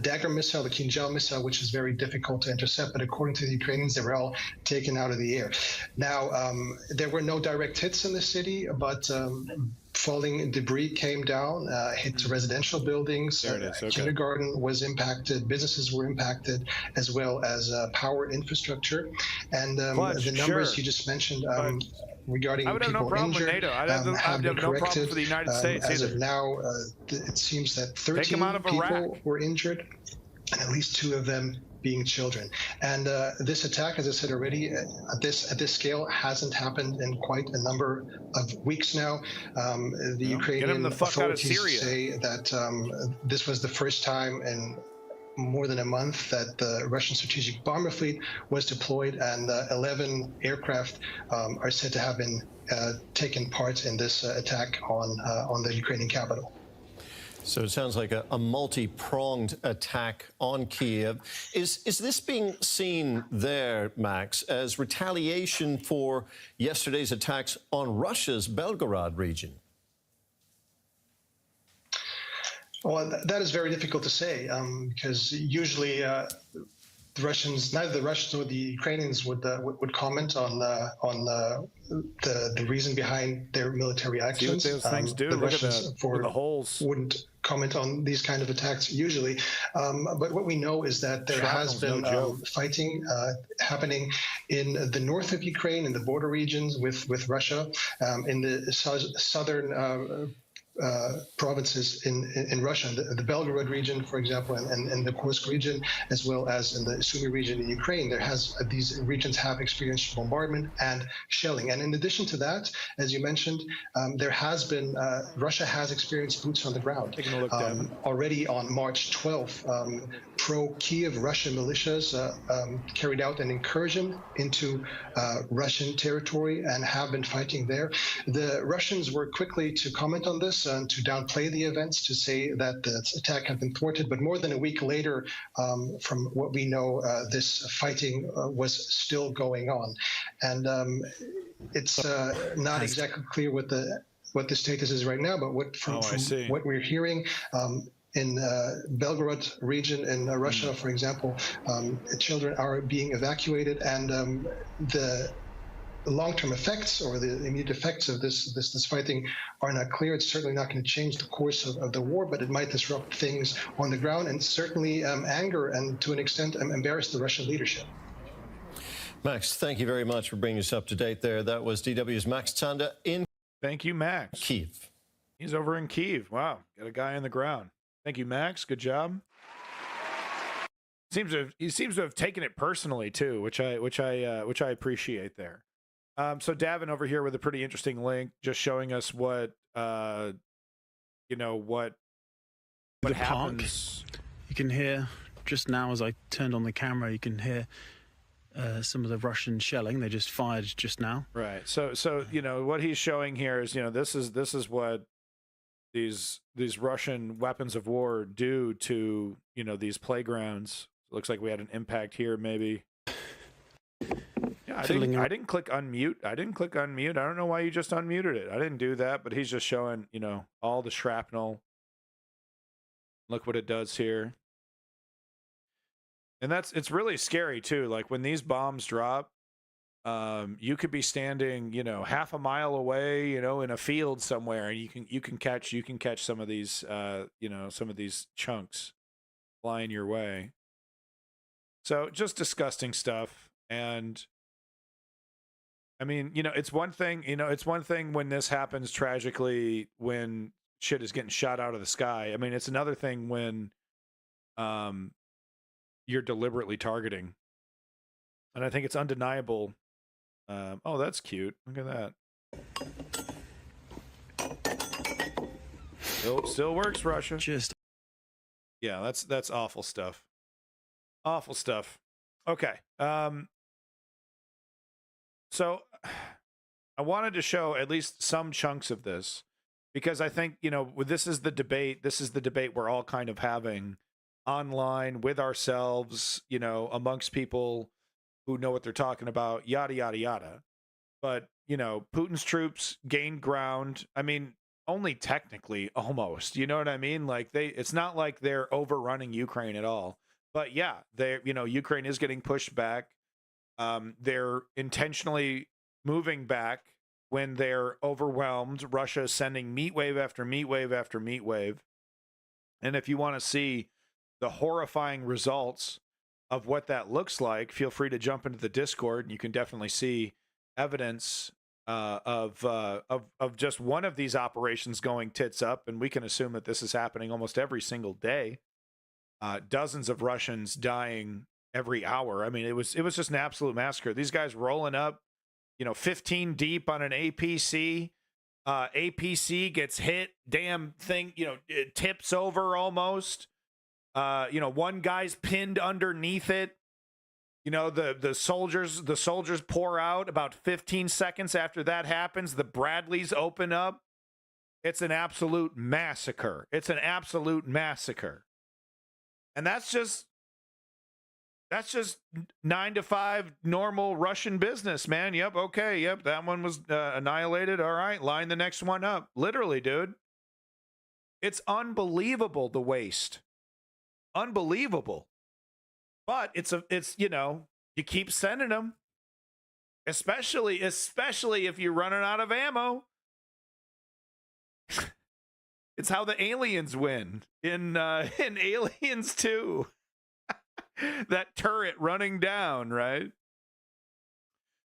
Dagger missile, the Kinjal missile, which is very difficult to intercept. But according to the Ukrainians, they were all taken out of the air. Now, there were no direct hits in the city, but falling debris came down, hit residential buildings. Kindergarten was impacted, businesses were impacted, as well as power infrastructure. And the numbers you just mentioned regarding people injured have been corrected. For the United States as of now, it seems that 13 people were injured, and at least 2 of them being children. And this attack, as I said already, at this scale hasn't happened in quite a number of weeks now. The Ukrainian authorities say that this was the first time in more than a month that the Russian strategic bomber fleet was deployed, and 11 aircraft are said to have been taken part in this attack on the Ukrainian capital. So it sounds like a multi-pronged attack on Kiev. Is this being seen there, Max, as retaliation for yesterday's attacks on Russia's Belgorod region? Well, that is very difficult to say because usually the Russians, neither the Russians or the Ukrainians would comment on the reason behind their military actions. See what those things do. The Look Russians at the holes. Wouldn't comment on these kind of attacks usually. But what we know is that there has been fighting happening in the north of Ukraine, in the border regions with Russia, in the southern provinces in Russia, the Belgorod region, for example, and the Kursk region, as well as in the Sumy region in Ukraine. These regions have experienced bombardment and shelling. And in addition to that, as you mentioned, there has been, Russia has experienced boots on the ground. Taking a look, already on March 12th, pro-Kiev Russian militias carried out an incursion into Russian territory and have been fighting there. The Russians were quickly to comment on this and to downplay the events, to say that the attack had been thwarted. But more than a week later, from what we know, this fighting was still going on. And it's not exactly clear what the status is right now, but from what we're hearing, in Belgorod region in Russia, for example, children are being evacuated, and the long-term effects or the immediate effects of this fighting are not clear. It's certainly not going to change the course of the war, but it might disrupt things on the ground and certainly anger and, to an extent, embarrass the Russian leadership. Max, thank you very much for bringing us up to date there. That was DW's Max Tanda in Thank you, Max. Kyiv. He's over in Kyiv. Wow, got a guy on the ground. Thank you, Max. Good job. He seems to have taken it personally too, which I appreciate there. So Davin over here with a pretty interesting link, just showing us what what happens. Park, you can hear just now as I turned on the camera, you can hear some of the Russian shelling. They just fired just now. Right. So what he's showing here is this is what these Russian weapons of war do to these playgrounds. It looks like we had an impact here, maybe. Yeah, I didn't click unmute. I don't know why you just unmuted it. I didn't do that, but he's just showing, all the shrapnel. Look what it does here. And it's really scary too. Like when these bombs drop, you could be standing, half a mile away, in a field somewhere, and you can catch some of these, some of these chunks flying your way. So just disgusting stuff. And I mean, it's one thing, it's one thing when this happens tragically, when shit is getting shot out of the sky. I mean, it's another thing when you're deliberately targeting. And I think it's undeniable. Oh, that's cute. Look at that. Still works, Russia. Yeah, that's awful stuff. Awful stuff. Okay. So I wanted to show at least some chunks of this, because I think, this is the debate. This is the debate we're all kind of having online with ourselves, amongst people who know what they're talking about, yada, yada, yada. But, Putin's troops gained ground. I mean, only technically, almost, you know what I mean? Like it's not like they're overrunning Ukraine at all. But yeah, Ukraine is getting pushed back. They're intentionally moving back when they're overwhelmed. Russia is sending meat wave after meat wave after meat wave. And if you want to see the horrifying results of what that looks like, feel free to jump into the Discord, and you can definitely see evidence of just one of these operations going tits up. And we can assume that this is happening almost every single day. Dozens of Russians dying every hour. I mean, it was just an absolute massacre. These guys rolling up, 15 deep on an APC. APC gets hit, damn thing, it tips over almost. One guy's pinned underneath it. The soldiers pour out. About 15 seconds after that happens, the Bradleys open up. It's an absolute massacre. It's an absolute massacre. And that's just 9 to 5 normal Russian business, man. Yep. Okay. Yep. That one was annihilated. All right. Line the next one up. Literally, dude. It's unbelievable, the waste. Unbelievable. But it's you keep sending them, especially if you're running out of ammo. It's how the aliens win in Aliens 2. That turret running down, right?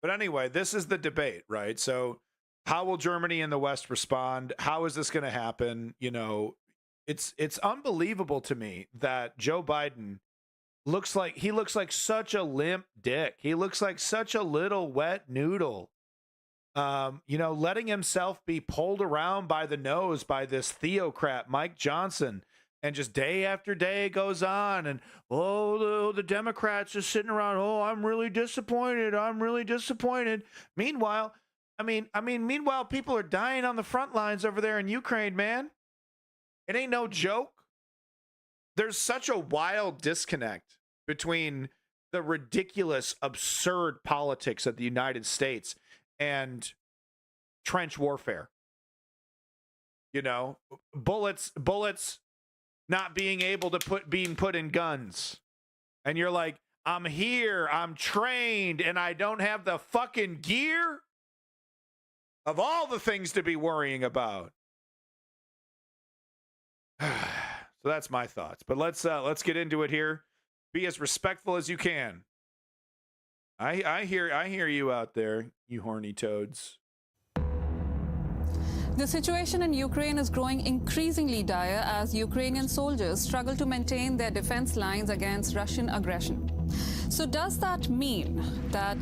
But anyway, this is the debate, right? So how will Germany and the West respond? How is this going to happen? It's unbelievable to me that Joe Biden looks like such a limp dick. He looks like such a little wet noodle. Letting himself be pulled around by the nose by this theocrat, Mike Johnson, and just day after day goes on, and the Democrats are sitting around, I'm really disappointed. I'm really disappointed. Meanwhile, meanwhile, people are dying on the front lines over there in Ukraine, man. It ain't no joke. There's such a wild disconnect between the ridiculous, absurd politics of the United States and trench warfare. Bullets not being able to being put in guns. And you're like, I'm here, I'm trained, and I don't have the fucking gear? Of all the things to be worrying about. So that's my thoughts. But let's get into it here. Be as respectful as you can. I hear you out there, you horny toads. The situation in Ukraine is growing increasingly dire as Ukrainian soldiers struggle to maintain their defense lines against Russian aggression. So does that mean that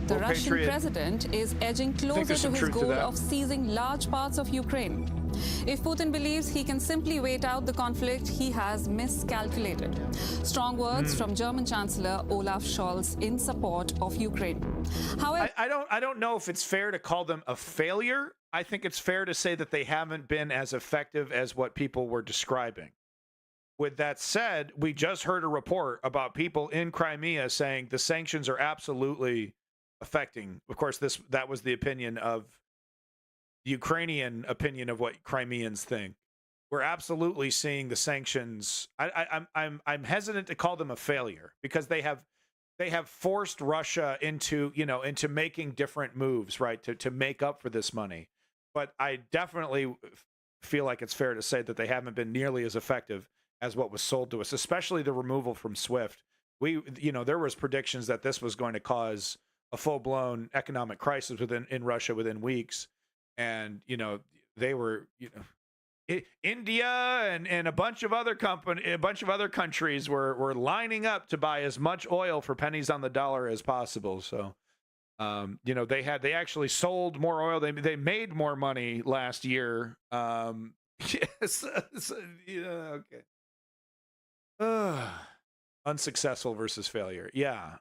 the Russian president is edging closer to his goal of seizing large parts of Ukraine? If Putin believes he can simply wait out the conflict, he has miscalculated. Strong words from German Chancellor Olaf Scholz in support of Ukraine. However, I don't know if it's fair to call them a failure. I think it's fair to say that they haven't been as effective as what people were describing. With that said, we just heard a report about people in Crimea saying the sanctions are absolutely affecting. Of course, that was the opinion of the Ukrainian opinion of what Crimeans think. We're absolutely seeing the sanctions. I'm hesitant to call them a failure because they have forced Russia into making different moves, right, to make up for this money. But I definitely feel like it's fair to say that they haven't been nearly as effective as what was sold to us, especially the removal from SWIFT. There was predictions that this was going to cause a full-blown economic crisis in Russia within weeks. And, they were, India and a bunch of other countries were lining up to buy as much oil for pennies on the dollar as possible. So, they actually sold more oil. They made more money last year. Yes. Okay. Unsuccessful versus failure. Yeah.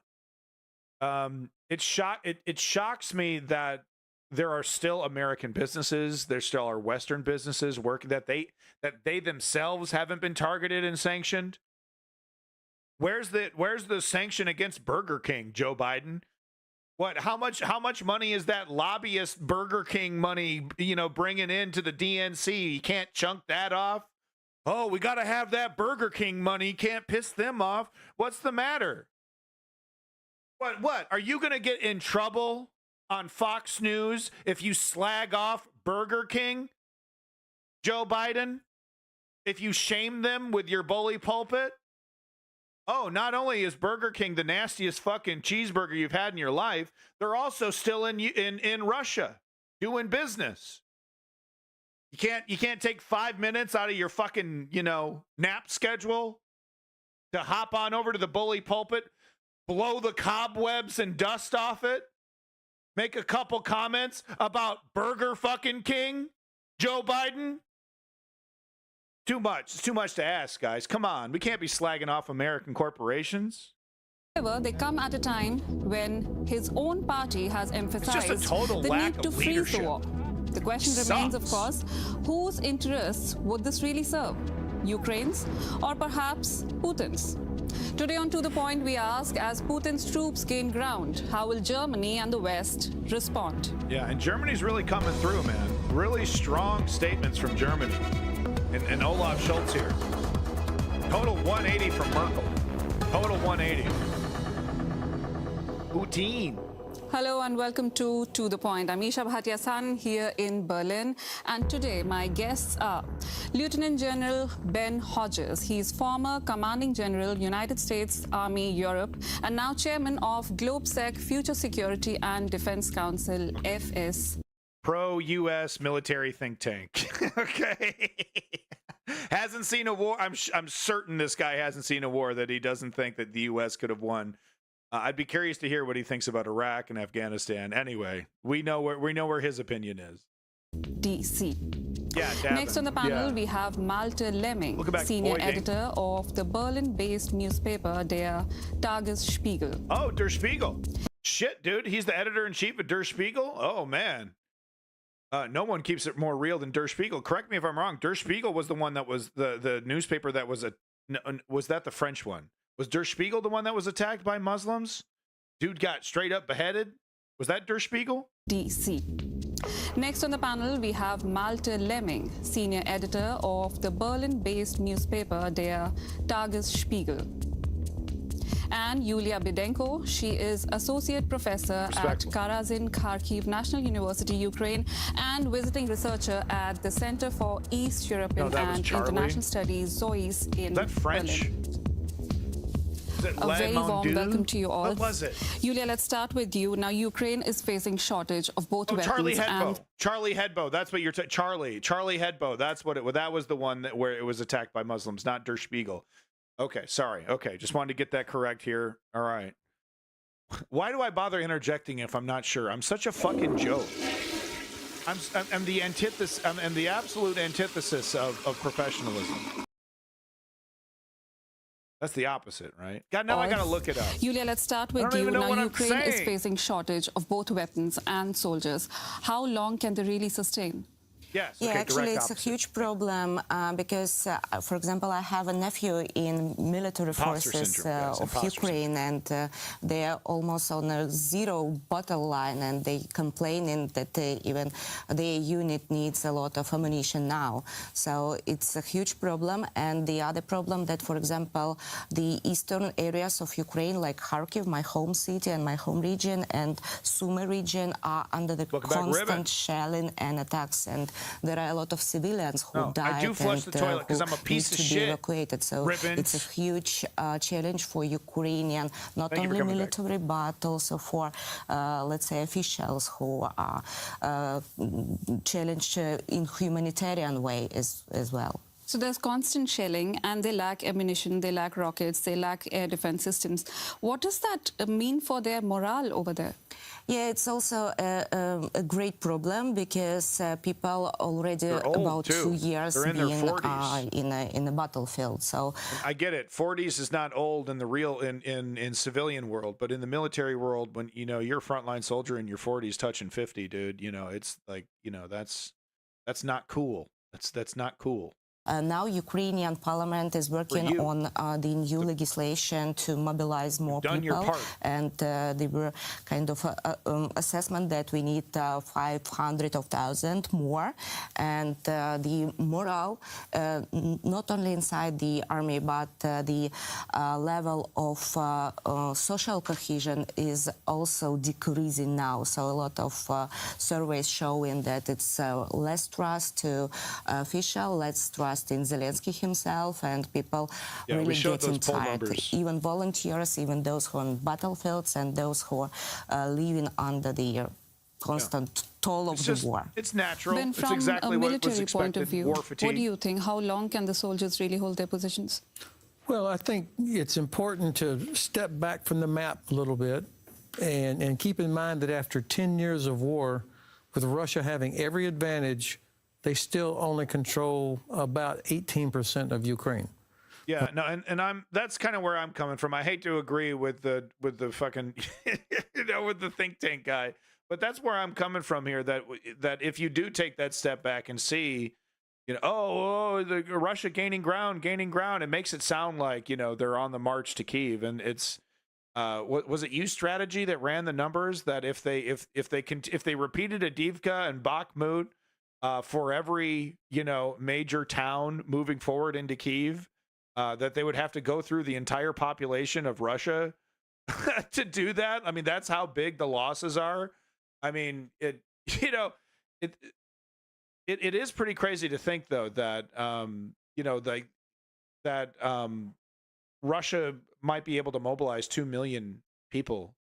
It shocks me that there are still American businesses, there still are Western businesses working that they themselves haven't been targeted and sanctioned. Where's the sanction against Burger King, Joe Biden? What? How much money is that lobbyist Burger King money, bringing into the DNC? You can't chunk that off. Oh, we got to have that Burger King money. Can't piss them off. What's the matter? What? Are you going to get in trouble on Fox News if you slag off Burger King, Joe Biden? If you shame them with your bully pulpit? Oh, not only is Burger King the nastiest fucking cheeseburger you've had in your life, they're also still in Russia doing business. You can't take 5 minutes out of your fucking, nap schedule to hop on over to the bully pulpit, blow the cobwebs and dust off it, make a couple comments about Burger fucking King, Joe Biden. Too much. It's too much to ask, guys. Come on. We can't be slagging off American corporations. However, they come at a time when his own party has emphasized the need to freeze the war. The question remains, of course, whose interests would this really serve? Ukraine's or perhaps Putin's? Today on To The Point, we ask, as Putin's troops gain ground, how will Germany and the West respond? Yeah, and Germany's really coming through, man. Really strong statements from Germany. And Olaf Scholz here. Total 180 from Merkel. Total 180. Putin. Hello and welcome to The Point. I'm Isha Bhatia-San here in Berlin. And today my guests are Lieutenant General Ben Hodges. He's former Commanding General, United States Army Europe, and now Chairman of GlobeSec Future Security and Defense Council, FS. Pro-U.S. military think tank. Okay. Hasn't seen a war. I'm certain this guy hasn't seen a war that he doesn't think that the U.S. could have won. I'd be curious to hear what he thinks about Iraq and Afghanistan. Anyway, we know where his opinion is. D.C. Yeah, Davin. Next on the panel, we have Malte Lemming, senior editor of the Berlin-based newspaper Der Tagesspiegel. Oh, Der Spiegel. Shit, dude. He's the editor-in-chief of Der Spiegel? Oh, man. No one keeps it more real than Der Spiegel. Correct me if I'm wrong. Der Spiegel was the one that was the newspaper that was was that the French one? Was Der Spiegel the one that was attacked by Muslims? Dude got straight up beheaded. Was that Der Spiegel? DC. Next on the panel, we have Malte Lemming, senior editor of the Berlin-based newspaper Der Tagesspiegel. And Yulia Bidenko, she is associate professor at Karazin Kharkiv National University, Ukraine, and visiting researcher at the Center for East European and International Studies, ZOIS, in Berlin. Is that French? A very warm welcome to you all. What was it? Yulia, let's start with you. Now, Ukraine is facing shortage of both weapons. Charlie Hebdo. That's what you're Charlie Hebdo. That's what that was the one where it was attacked by Muslims, not Der Spiegel. Okay, sorry. Okay, just wanted to get that correct here. All right. Why do I bother interjecting if I'm not sure? I'm such a fucking joke. I'm the antithesis. I'm the absolute antithesis of professionalism. That's the opposite, right? Now I gotta look it up. Yulia, let's start with you. Now, Ukraine is facing shortage of both weapons and soldiers. How long can they really sustain? Yes. Yeah, actually, it's a huge problem because, for example, I have a nephew in military forces of Ukraine, and they are almost on a zero battle line, and they complaining that even their unit needs a lot of ammunition now. So it's a huge problem. And the other problem that, for example, the eastern areas of Ukraine, like Kharkiv, my home city and my home region, and Sumy region are under the constant shelling and attacks. And there are a lot of civilians who died I do flush the toilet because I'm a piece of shit. Evacuated. So it's a huge challenge for Ukrainian, not only military, but also for, let's say, officials who are challenged in humanitarian way as well. So there's constant shelling, and they lack ammunition, they lack rockets, they lack air defense systems. What does that mean for their morale over there? Yeah, it's also a great problem because people already about 2 years being in the battlefield. So I get it. 40s is not old in the real in civilian world, but in the military world, when you're a frontline soldier in your 40s touching 50, dude, it's like that's not cool. That's not cool. Now Ukrainian parliament is working on the new legislation to mobilize more people, and they were kind of assessment that we need 500,000 more, and the morale not only inside the army but the level of social cohesion is also decreasing now. So a lot of surveys showing that it's less trust to official, less trust in Zelensky himself, and people really getting tired. Even volunteers, even those who are on battlefields, and those who are living under the constant toll of the war. It's natural. Ben, from a military point of view, what do you think? How long can the soldiers really hold their positions? Well, I think it's important to step back from the map a little bit and keep in mind that after 10 years of war, with Russia having every advantage, they still only control about 18% of Ukraine. Yeah, no, and that's kind of where I'm coming from. I hate to agree with the fucking with the think tank guy, but that's where I'm coming from here. That if you do take that step back and see, the Russia gaining ground, it makes it sound like they're on the march to Kyiv, and it's what was it? U-Strategy that ran the numbers that if they repeated Avdiivka and Bakhmut. For every, major town moving forward into Kyiv, that they would have to go through the entire population of Russia to do that. I mean, that's how big the losses are. I mean, it is pretty crazy to think, though, that, Russia might be able to mobilize 2 million people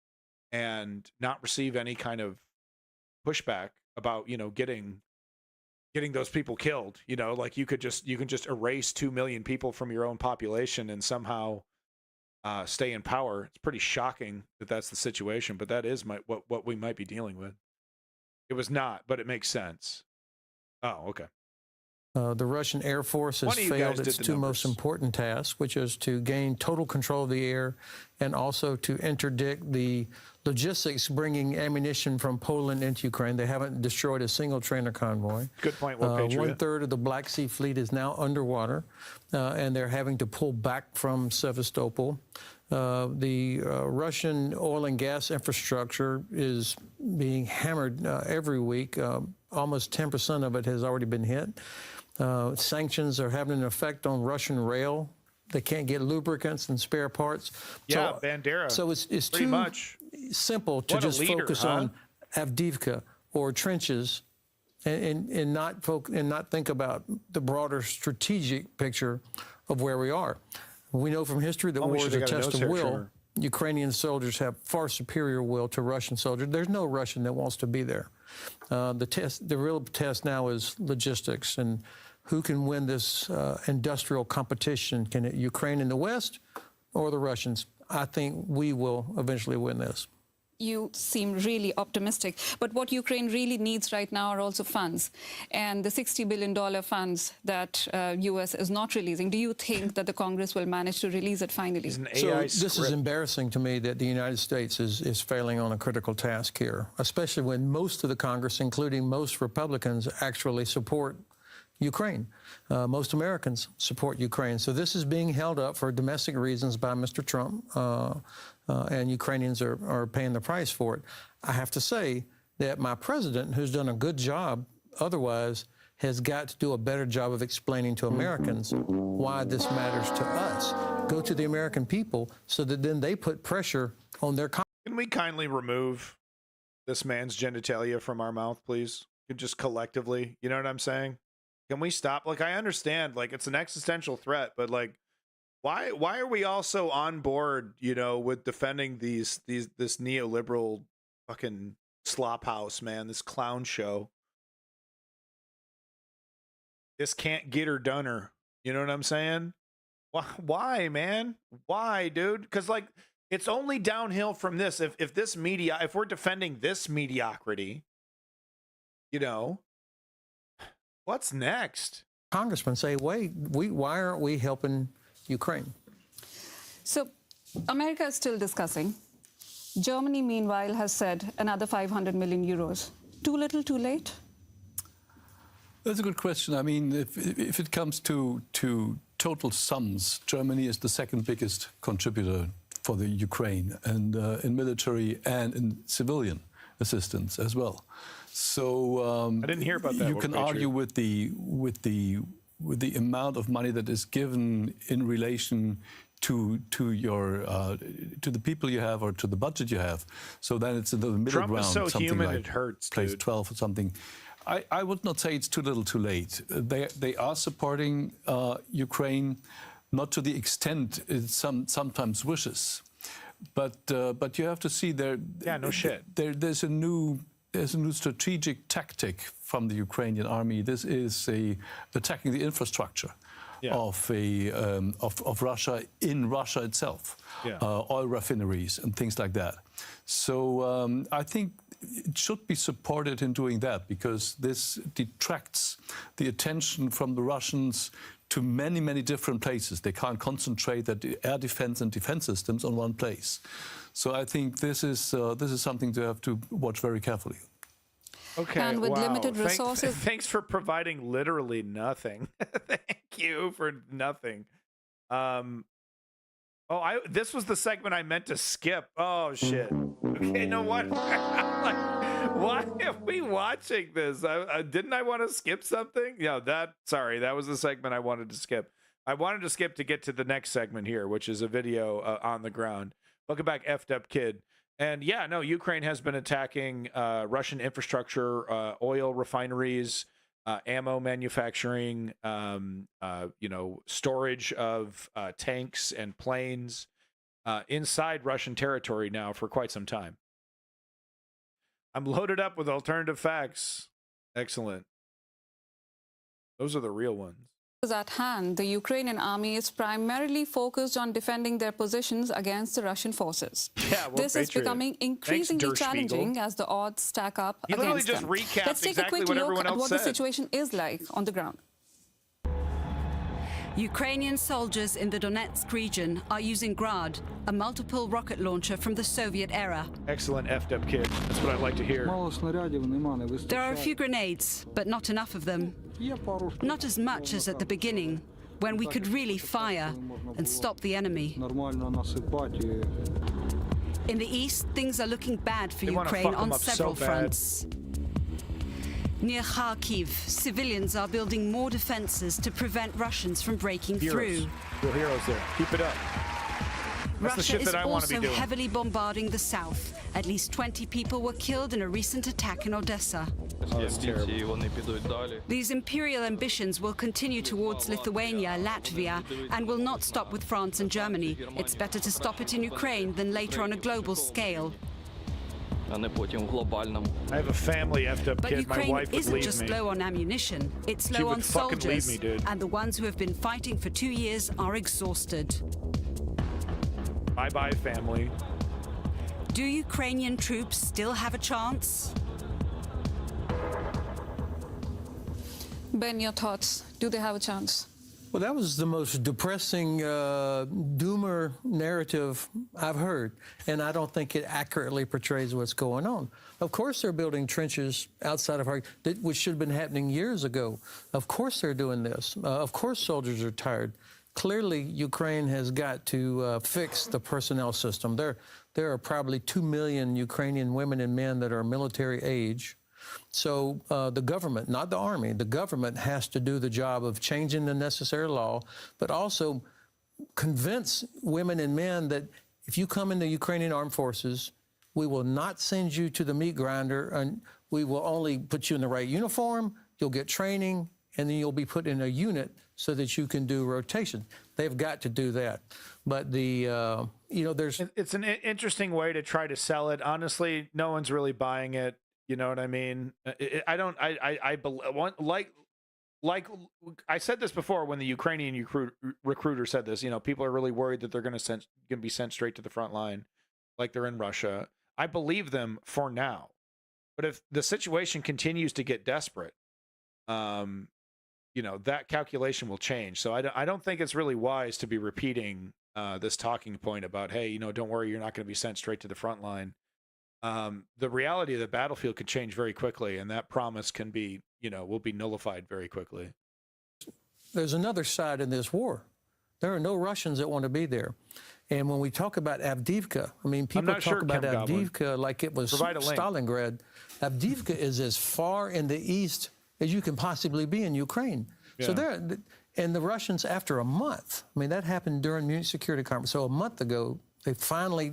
and not receive any kind of pushback about, getting those people killed. Like you can just erase 2 million people from your own population and somehow stay in power. It's pretty shocking that that's the situation, but that is what we might be dealing with. It was not, but it makes sense. Oh, okay. The Russian Air Force has failed its two most important tasks, which is to gain total control of the air and also to interdict the logistics bringing ammunition from Poland into Ukraine. They haven't destroyed a single train or convoy. Good point, War Patriot. 1/3 of the Black Sea Fleet is now underwater, and they're having to pull back from Sevastopol. The Russian oil and gas infrastructure is being hammered every week. Almost 10% of it has already been hit. Sanctions are having an effect on Russian rail. They can't get lubricants and spare parts. Yeah, Bandera. So it's too simple to just focus on Avdiivka or trenches and not think about the broader strategic picture of where we are. We know from history that war is a test of will. Ukrainian soldiers have far superior will to Russian soldiers. There's no Russian that wants to be there. The real test now is logistics and who can win this industrial competition. Can it Ukraine in the West or the Russians? I think we will eventually win this. You seem really optimistic, but what Ukraine really needs right now are also funds. And the $60 billion funds that U.S. is not releasing, do you think that the Congress will manage to release it finally? So this is embarrassing to me that the United States is failing on a critical task here, especially when most of the Congress, including most Republicans, actually support Ukraine. Most Americans support Ukraine. So this is being held up for domestic reasons by Mr. Trump, and Ukrainians are paying the price for it. I have to say that my president, who's done a good job otherwise, has got to do a better job of explaining to Americans why this matters to us. Go to the American people so that then they put pressure on their... Can we kindly remove this man's genitalia from our mouth, please? just collectively, you know what I'm saying? Can we stop? Like, I understand, like, it's an existential threat, but like, why are we also on board, you know, with defending this neoliberal fucking slop house, man, this clown show? This can't get her doneer. You know what I'm saying? Why, man? Why, dude? Because like, it's only downhill from this. If this media, if we're defending this mediocrity, you know, what's next? Congressmen say, wait, why aren't we helping Ukraine? So America is still discussing. Germany, meanwhile, has said another 500 million euros. Too little, too late? That's a good question. I mean, if it comes to total sums, Germany is the second biggest contributor for the Ukraine, and in military and in civilian assistance as well. So I didn't hear about that. You can argue with the amount of money that is given in relation to the people you have or to the budget you have. So then it's in the middle Trump ground. Is so something human, like it hurts. place Dude. 12 or something. I would not say it's too little, too late. They are supporting Ukraine, not to the extent it sometimes wishes, but you have to see there. Yeah, no shit. There's a new strategic tactic from the Ukrainian army. This is attacking the infrastructure of Russia in Russia itself, oil refineries and things like that. So I think it should be supported in doing that, because this detracts the attention from the Russians to many, many different places. They can't concentrate the air defense and defense systems on one place. So I think this is something to have to watch very carefully. Okay, and with limited resources. Thanks for providing literally nothing. Thank you for nothing. This was the segment I meant to skip. Oh shit. Okay, no wonder. Why are we watching this? Didn't I want to skip something? Yeah, that was the segment I wanted to skip. I wanted to skip to get to the next segment here, which is a video on the ground. Welcome back, effed up kid. And yeah, no, Ukraine has been attacking Russian infrastructure, oil refineries, ammo manufacturing, storage of tanks and planes inside Russian territory now for quite some time. I'm loaded up with alternative facts. Excellent. Those are the real ones. At hand, the Ukrainian army is primarily focused on defending their positions against the Russian forces. Yeah, well, this is becoming increasingly challenging as the odds stack up against them. Let's take a quick look at what the situation is like on the ground. Ukrainian soldiers in the Donetsk region are using Grad, a multiple rocket launcher from the Soviet era. Excellent effed up kid. That's what I'd like to hear. There are a few grenades, but not enough of them. Not as much as at the beginning, when we could really fire and stop the enemy. In the east, things are looking bad for Ukraine on several fronts. Near Kharkiv, civilians are building more defenses to prevent Russians from breaking through. Real heroes there. Keep it up. That's the shit that I want to be doing. Russia is also heavily bombarding the south. At least 20 people were killed in a recent attack in Odessa. Oh, that's terrible. These imperial ambitions will continue towards Lithuania, Latvia, and will not stop with France and Germany. It's better to stop it in Ukraine than later on a global scale. I have a family effed up kid. My wife would leave me. But Ukraine isn't just low on ammunition. It's low on soldiers. Leave me, dude. And the ones who have been fighting for 2 years are exhausted. Bye-bye, family. Do Ukrainian troops still have a chance? Ben, your thoughts? Do they have a chance? Well, that was the most depressing doomer narrative I've heard, and I don't think it accurately portrays what's going on. Of course they're building trenches outside of Kharkiv, which should have been happening years ago. Of course they're doing this. Of course soldiers are tired. Clearly, Ukraine has got to fix the personnel system. There are probably 2 million Ukrainian women and men that are military age. So the government, not the army, the government has to do the job of changing the necessary law, but also convince women and men that if you come into Ukrainian armed forces, we will not send you to the meat grinder we will only put you in the right uniform, you'll get training, and then you'll be put in a unit so that you can do rotation. They've got to do that. But the, you know, there's... It's an interesting way to try to sell it. Honestly, no one's really buying it. You know what I mean? Like I said this before when the Ukrainian recruiter said this, you know, people are really worried that they're going to be sent straight to the front line like they're in Russia. I believe them for now. But if the situation continues to get desperate, you know, that calculation will change. So I don't think it's really wise to be repeating this talking point about, hey, you know, don't worry, you're not going to be sent straight to the front line. The reality of the battlefield could change very quickly, and that promise can be, you know, will be nullified very quickly. There's another side in this war. There are no Russians that want to be there. And when we talk about Avdiivka, I mean, people talk about Avdiivka like it was Stalingrad. Avdiivka is as far in the east as you can possibly be in Ukraine. Yeah. So there, and the Russians, after a month, I mean, that happened during Munich Security Conference. So a month ago, they finally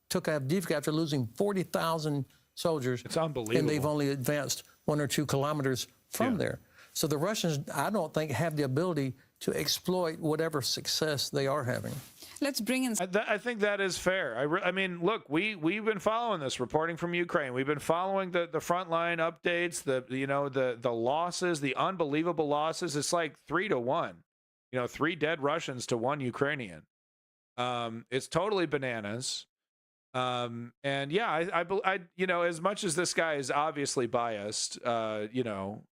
took Avdiivka after losing 40,000 soldiers. It's unbelievable. And they've only advanced 1 or 2 kilometers from there. So the Russians, I don't think, have the ability to exploit whatever success they are having. Let's bring in... I think that is fair. I mean, look, we've been following this, reporting from Ukraine. We've been following the frontline updates, the losses, the unbelievable losses. It's like 3 to 1. You know, 3 dead Russians to 1 Ukrainian. It's totally bananas. And yeah, I you know, as much as this guy is obviously biased, you know,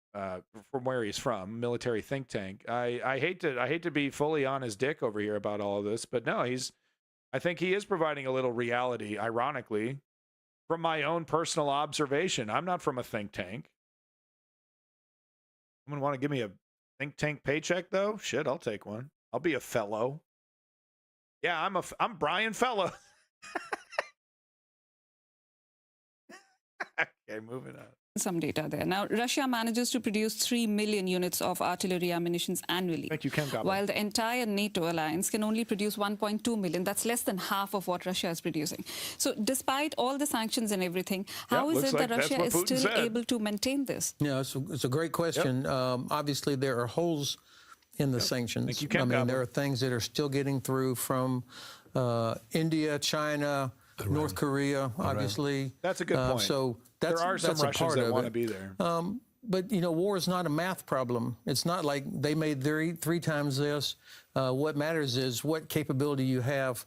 from where he's from, military think tank, I hate to be fully on his dick over here about all of this, but no, I think he is providing a little reality, ironically, from my own personal observation. I'm not from a think tank. Someone want to give me a think tank paycheck though? Shit, I'll take one. I'll be a fellow. Yeah, I'm Brian Fellow. Okay, moving on. Some data there. Now, Russia manages to produce 3 million units of artillery ammunition annually. Thank you, Ken Goblin. While the entire NATO alliance can only produce 1.2 million. That's less than half of what Russia is producing. So despite all the sanctions and everything, how is it that Russia is still able to maintain this? Yeah, it's a great question. Obviously, there are holes in the sanctions. Thank you, Ken I mean, Goblin. there are things that are still getting through from India, China, North Korea, obviously. That's a good point. So there are some Russians that want to be there. But, you know, war is not a math problem. It's not like they made 3 times this. What matters is what capability you have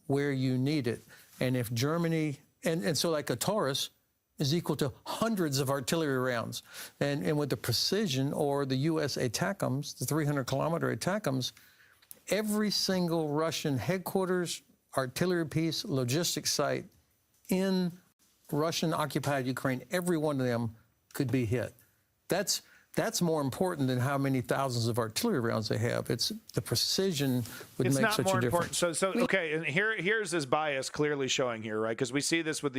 where you need it. And if Germany, and so like a Taurus is equal to hundreds of artillery rounds. And with the precision or the U.S. ATACMS, the 300-kilometer ATACMS, every single Russian headquarters, artillery piece, logistics site in Russian-occupied Ukraine, every one of them could be hit. That's more important than how many thousands of artillery rounds they have. It's the precision would make such a difference. So okay, and here's this bias clearly showing here, right? Because we see this with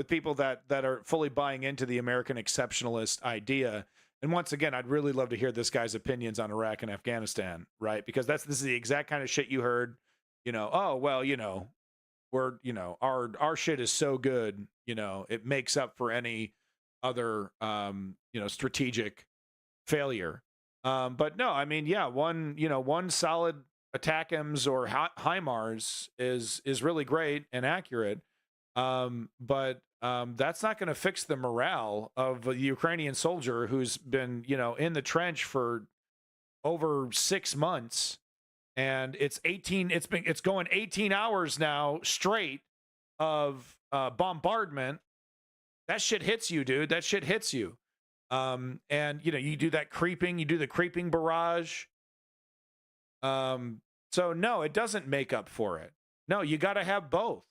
people that are fully buying into the American exceptionalist idea. And once again, I'd really love to hear this guy's opinions on Iraq and Afghanistan, right? Because this is the exact kind of shit you heard. You know, oh well, you know, we're, you know, our shit is so good, you know, it makes up for any other you know, strategic failure. But no, I mean, yeah, one solid ATACMS or HIMARS is really great and accurate. But that's not going to fix the morale of a Ukrainian soldier who's been, you know, in the trench for over 6 months. And it's going 18 hours now straight of bombardment. That shit hits you, dude. That shit hits you. And you know, you do the creeping barrage. So no, it doesn't make up for it. No, you got to have both.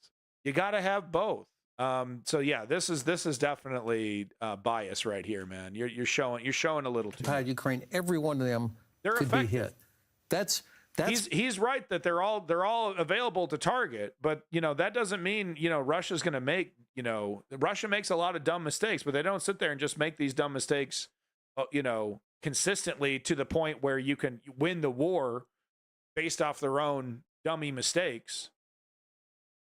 You got to have both. So yeah, this is definitely bias right here, man. You're showing a little too much. Ukraine, every one of them could be hit. He's right that they're all available to target, but you know, that doesn't mean, you know, Russia's going to make, you know, Russia makes a lot of dumb mistakes, but they don't sit there and just make these dumb mistakes, you know, consistently to the point where you can win the war based off their own dummy mistakes.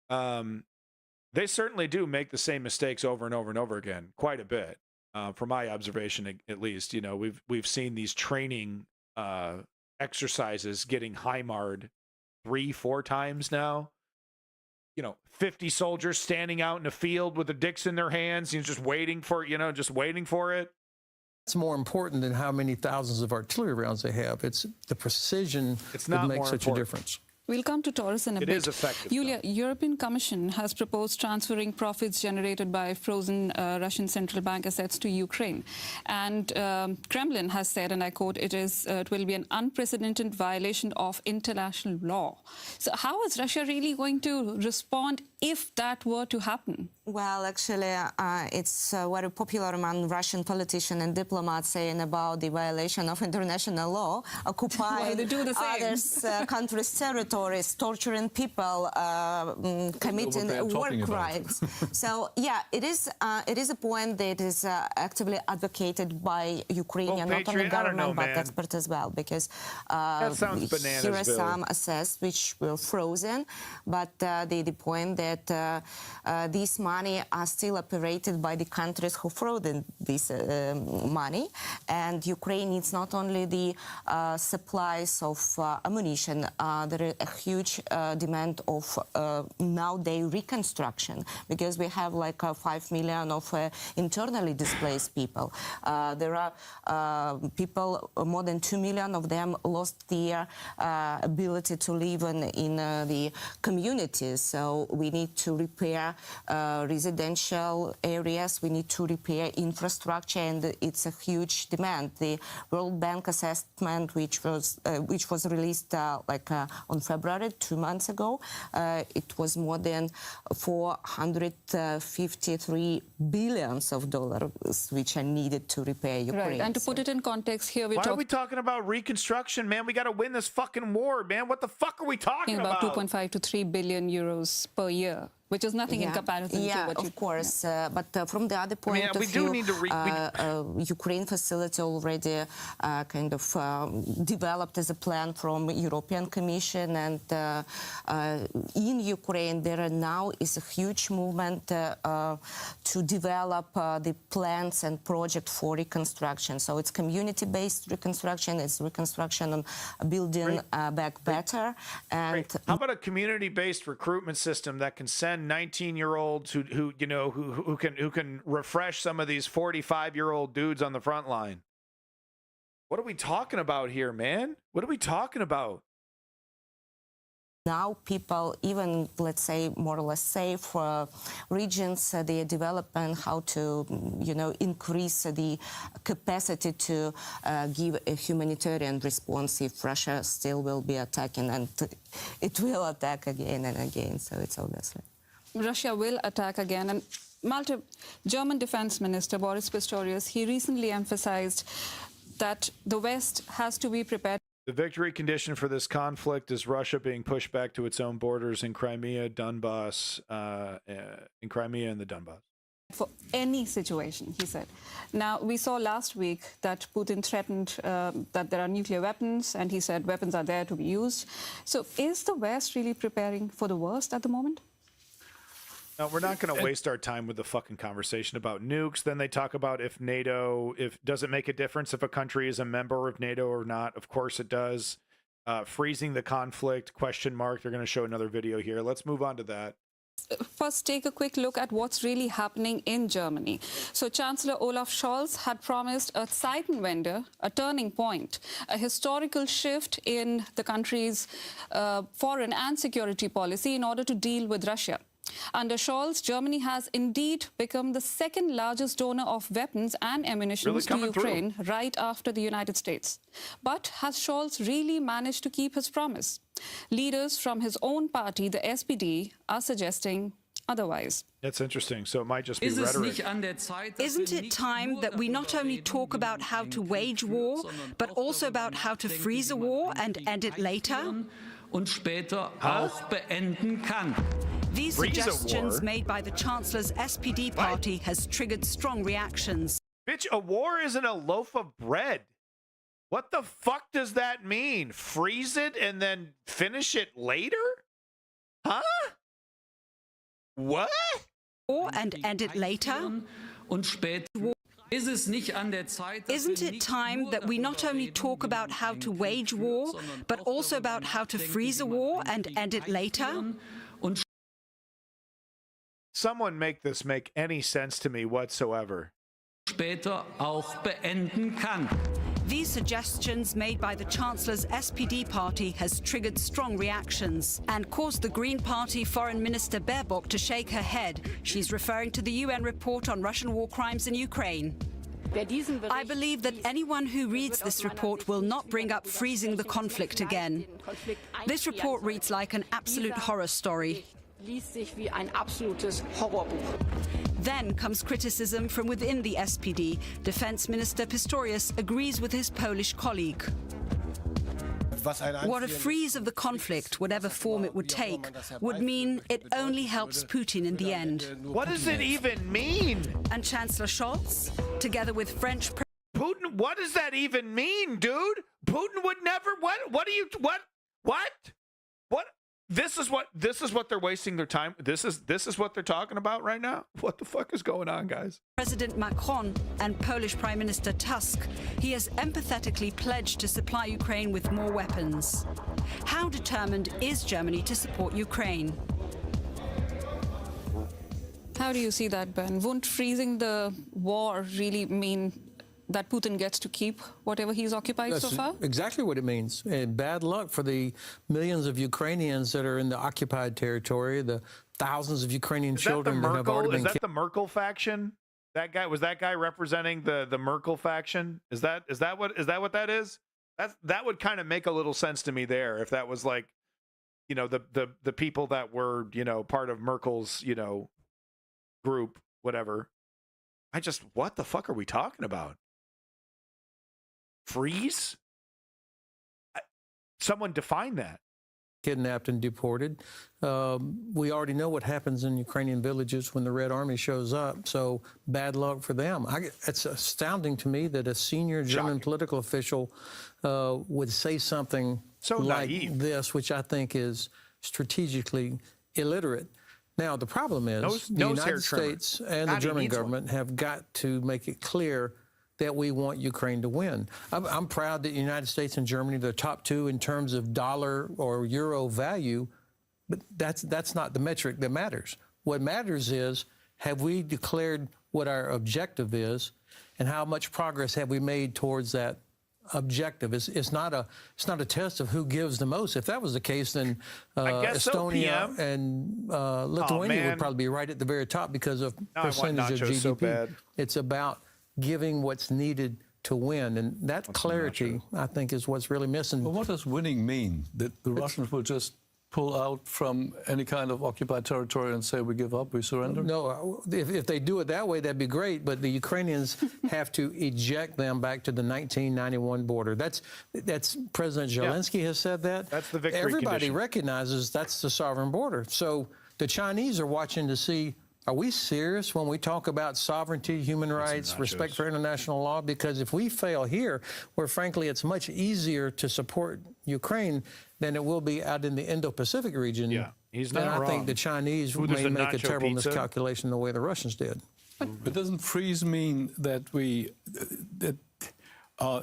They certainly do make the same mistakes over and over and over again, quite a bit. from my observation, at least. You know, we've seen these training exercises getting HIMARSed 3-4 times now. You know, 50 soldiers standing out in a field with their dicks in their hands, just waiting for it. It's more important than how many thousands of artillery rounds they have. It's the precision that makes such a difference. We'll come to Taurus in a bit. It is effective. Yulia, European Commission has proposed transferring profits generated by frozen Russian central bank assets to Ukraine. And Kremlin has said, and I quote, it will be an unprecedented violation of international law. So how is Russia really going to respond if that were to happen? Well, actually, it's very popular among Russian politicians and diplomats saying about the violation of international law, occupying they do the same. others' countries' territories, torturing people, committing war crimes. So, yeah, it is a point that is actively advocated by Ukrainian, not only government, but experts as well, because here are some assets which were frozen, but the point that these money are still operated by the countries who frozen this money, and Ukraine needs not only the supplies of ammunition, there is a huge demand of nowadays reconstruction, because we have like 5 million of internally displaced people. There are people, more than 2 million of them lost their ability to live in the communities, so we need to repair residential areas, we need to repair infrastructure, and it's a huge demand. The World Bank assessment, which was released on February, 2 months ago, it was more than $453 billion which are needed to repair Ukraine. Right, and to put it in context here, why are we talking about reconstruction, man? We got to win this fucking war, man. What the fuck are we talking about? 2.5 to 3 billion euros per year, which is nothing in comparison to what of course. But from the other point of view, Ukraine facility already kind of developed as a plan from European Commission, and in Ukraine there now is a huge movement to develop the plans and project for reconstruction. So it's community-based reconstruction, it's reconstruction on building back better. And how about a community-based recruitment system that can send 19-year-olds who can refresh some of these 45-year-old dudes on the front line? What are we talking about here, man? What are we talking about? Now people, even, let's say, more or less safe regions, they are developing how to, increase the capacity to give a humanitarian response if Russia still will be attacking, and it will attack again and again, so it's obviously. Russia will attack again, and Malte, German Defense Minister Boris Pistorius, he recently emphasized that the West has to be prepared. The victory condition for this conflict is Russia being pushed back to its own borders in Crimea, Donbass, and the Donbass. For any situation, he said. Now, we saw last week that Putin threatened that there are nuclear weapons, and he said weapons are there to be used. So is the West really preparing for the worst at the moment? No, we're not going to waste our time with the fucking conversation about nukes. Then they talk about if does it make a difference if a country is a member of NATO or not? Of course it does. Freezing the conflict, ? They're going to show another video here. Let's move on to that. First, take a quick look at what's really happening in Germany. So Chancellor Olaf Scholz had promised a Zeitenwende, a turning point, a historical shift in the country's foreign and security policy in order to deal with Russia. Under Scholz, Germany has indeed become the second largest donor of weapons and ammunition to Ukraine, right after the United States. But has Scholz really managed to keep his promise? Leaders from his own party, the SPD, are suggesting otherwise. That's interesting. So it might just be rhetoric. Isn't it time that we not only talk about how to wage war, but also about how to freeze a war and end it later? These suggestions made by the Chancellor's SPD party has triggered strong reactions. Bitch, a war isn't a loaf of bread. What the fuck does that mean? Freeze it and then finish it later? Huh? What? Or and end it later? Isn't it time that we not only talk about how to wage war, but also about how to freeze a war and end it later? Someone make this make any sense to me whatsoever. These suggestions made by the Chancellor's SPD party has triggered strong reactions and caused the Green Party Foreign Minister Baerbock to shake her head. She's referring to the UN report on Russian war crimes in Ukraine. I believe that anyone who reads this report will not bring up freezing the conflict again. This report reads like an absolute horror story. Then comes criticism from within the SPD. Defense Minister Pistorius agrees with his Polish colleague. What a freeze of the conflict, whatever form it would take, would mean it only helps Putin in the end. What does it even mean? And Chancellor Scholz, together with French Putin, what does that even mean, dude? Putin would never, what This is what they're wasting their time. This is what they're talking about right now. What the fuck is going on, guys? President Macron and Polish Prime Minister Tusk, he has empathetically pledged to supply Ukraine with more weapons. How determined is Germany to support Ukraine? How do you see that, Ben? Won't freezing the war really mean that Putin gets to keep whatever he's occupied so far? Exactly what it means. And bad luck for the millions of Ukrainians that are in the occupied territory, the thousands of Ukrainian children that have already been killed. Is that the Merkel faction? Was that guy representing the Merkel faction? Is that what that is? That would kind of make a little sense to me there, if that was like, you know, the people that were, you know, part of Merkel's, you know, group, whatever. What the fuck are we talking about? Freeze? Someone define that. Kidnapped and deported. We already know what happens in Ukrainian villages when the Red Army shows up, so bad luck for them. It's astounding to me that a senior German political official would say something like this, which I think is strategically illiterate. Now, the problem is the United States and the German government have got to make it clear that we want Ukraine to win. I'm proud that the United States and Germany are the top two in terms of dollar or euro value, but that's not the metric that matters. What matters is, have we declared what our objective is, and how much progress have we made towards that objective? It's not a test of who gives the most. If that was the case, then Estonia and Lithuania would probably be right at the very top because of percentage of GDP. So it's about giving what's needed to win, and that clarity, I think, is what's really missing. But what does winning mean? That the Russians will just pull out from any kind of occupied territory and say, we give up, we surrender? No, if they do it that way, that'd be great, but the Ukrainians have to eject them back to the 1991 border. That's President Zelensky has said that. That's the victory Everybody condition. recognizes that's the sovereign border. So the Chinese are watching to see, are we serious when we talk about sovereignty, human rights, respect for international law? Because if we fail here, where frankly it's much easier to support Ukraine than it will be out in the Indo-Pacific region, he's not then wrong. I think the Chinese may make a terrible miscalculation the way the Russians did. But doesn't freeze mean that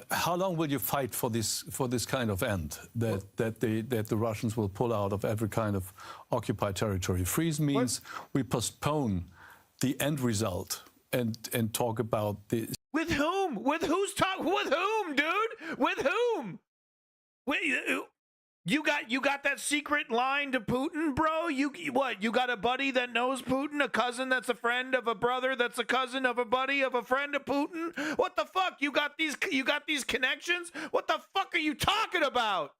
how long will you fight for this kind of end? That the Russians will pull out of every kind of occupied territory. Freeze means we postpone the end result and talk about the. With whom? With who's talking? With whom, dude? With whom? You got that secret line to Putin, bro? You got a buddy that knows Putin, a cousin that's a friend of a brother that's a cousin of a buddy of a friend of Putin? What the fuck? You got these connections? What the fuck are you talking about?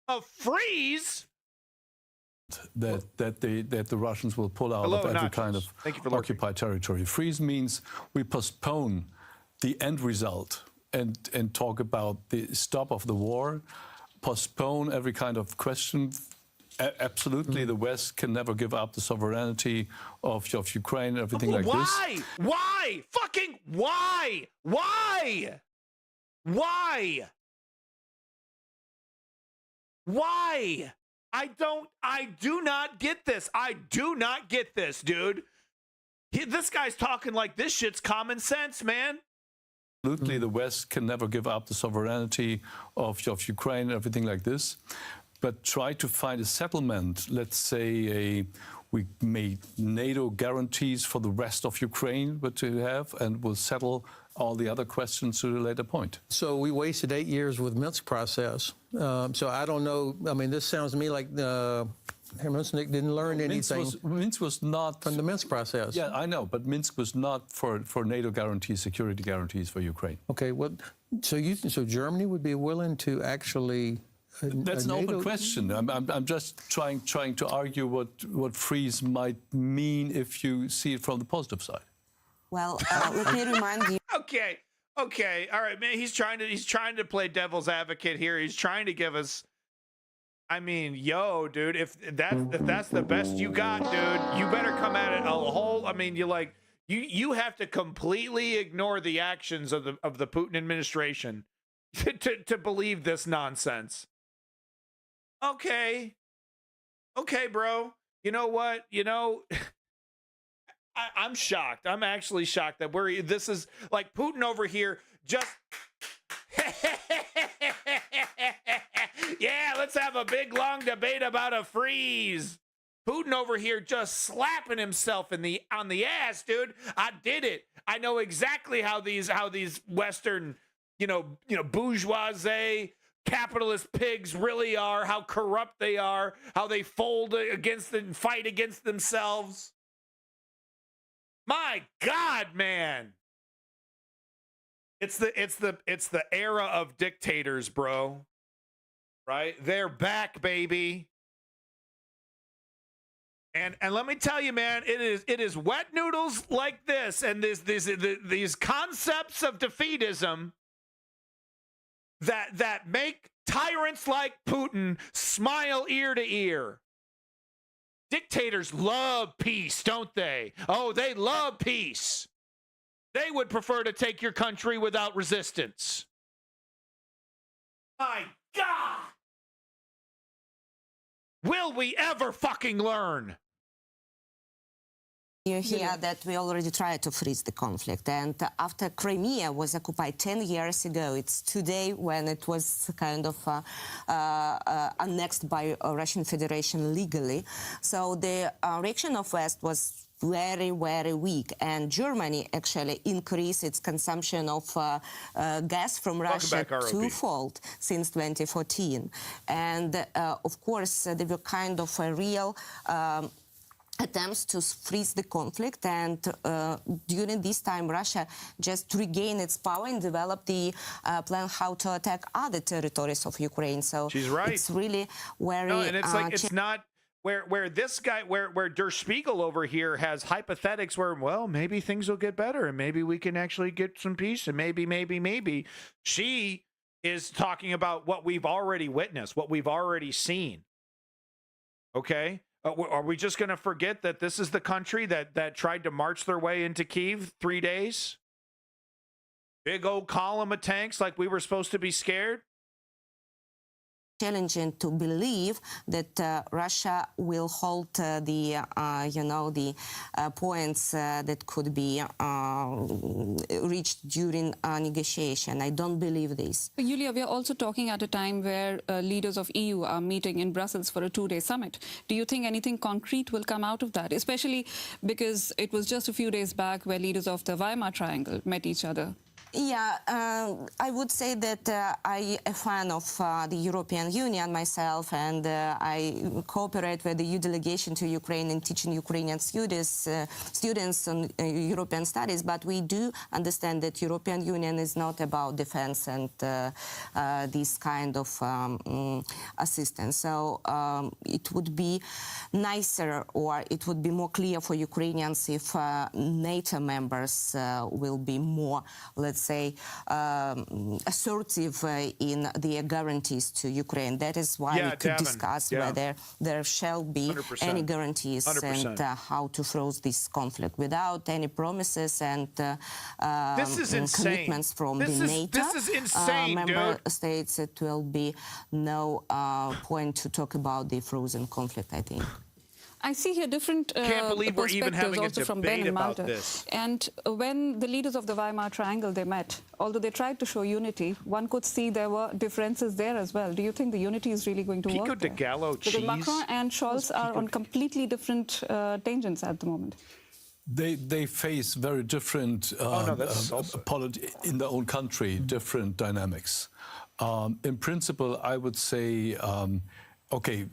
A freeze? That the Russians will pull out of every kind of occupied territory. Freeze means we postpone the end result and talk about the stop of the war, postpone every kind of question. Absolutely, the West can never give up the sovereignty of Ukraine, everything like this. Why? Fucking why? Why? Why? Why? I do not get this. I do not get this, dude. This guy's talking like this shit's common sense, man. Absolutely, the West can never give up the sovereignty of Ukraine and everything like this. But try to find a settlement, let's say we made NATO guarantees for the rest of Ukraine, but to have, and we'll settle all the other questions to a later point. So we wasted 8 years with Minsk process. So I don't know. I mean, this sounds to me like Hermanusnik didn't learn anything. Minsk was not from the Minsk process. Yeah, I know, but Minsk was not for NATO guarantees, security guarantees for Ukraine. Okay, well, so Germany would be willing to actually. That's an open question. I'm just trying to argue what freeze might mean if you see it from the positive side. Well, let me remind you. Okay, all right, man. He's trying to play devil's advocate here. He's trying to give us. I mean, yo, dude, if that's the best you got, dude, you better come at it a whole. I mean, you have to completely ignore the actions of the Putin administration to believe this nonsense. Okay, bro. You know what? I'm shocked. I'm actually shocked that this is like Putin over here just. Yeah, let's have a big long debate about a freeze. Putin over here just slapping himself on the ass, dude. I did it. I know exactly how these Western, bourgeoisie capitalist pigs really are, how corrupt they are, how they fold against and fight against themselves. My God, man. It's the era of dictators, bro. Right? They're back, baby. And let me tell you, man, it is wet noodles like this and these concepts of defeatism that make tyrants like Putin smile ear to ear. Dictators love peace, don't they? Oh, they love peace. They would prefer to take your country without resistance. My God! Will we ever fucking learn? You hear that we already tried to freeze the conflict, and after Crimea was occupied 10 years ago, it's today when it was kind of annexed by Russian Federation legally. So the reaction of West was very, very weak, and Germany actually increased its consumption of gas from Russia twofold since 2014. And of course, there were kind of a real attempts to freeze the conflict, and during this time Russia just regained its power and developed the plan how to attack other territories of Ukraine. So she's right. It's really very and it's like it's not where this guy where Der Spiegel over here has hypothetics where, well, maybe things will get better and maybe we can actually get some peace and maybe she is talking about what we've already witnessed, what we've already seen. Okay? Are we just going to forget that this is the country that tried to march their way into Kyiv 3 days? Big old column of tanks like we were supposed to be scared? Challenging to believe that Russia will hold the points that could be reached during negotiation. I don't believe this. Yulia, we are also talking at a time where leaders of EU are meeting in Brussels for a 2-day summit. Do you think anything concrete will come out of that? Especially because it was just a few days back where leaders of the Weimar Triangle met each other. Yeah, I would say that I'm a fan of the European Union myself, and I cooperate with the EU delegation to Ukraine in teaching Ukrainian students on European studies. But we do understand that European Union is not about defense and this kind of assistance. So it would be nicer, or it would be more clear for Ukrainians if NATO members will be more, let's say, assertive in their guarantees to Ukraine. That is why we could discuss whether there shall be 100%. Any guarantees 100%. And how to freeze this conflict without any promises and commitments from the NATO member states. It will be no point to talk about the frozen conflict, I think. I see here different Can't believe we're even having a also from Ben debate and about Malta. this. And when the leaders of the Weimar Triangle, they met, although they tried to show unity, one could see there were differences there as well. Do you think the unity is really going to Pico work de there? Gallo Because cheese? Macron and Scholz are on completely different tangents at the moment. They face very different in their own country, different dynamics. In principle, I would say, okay,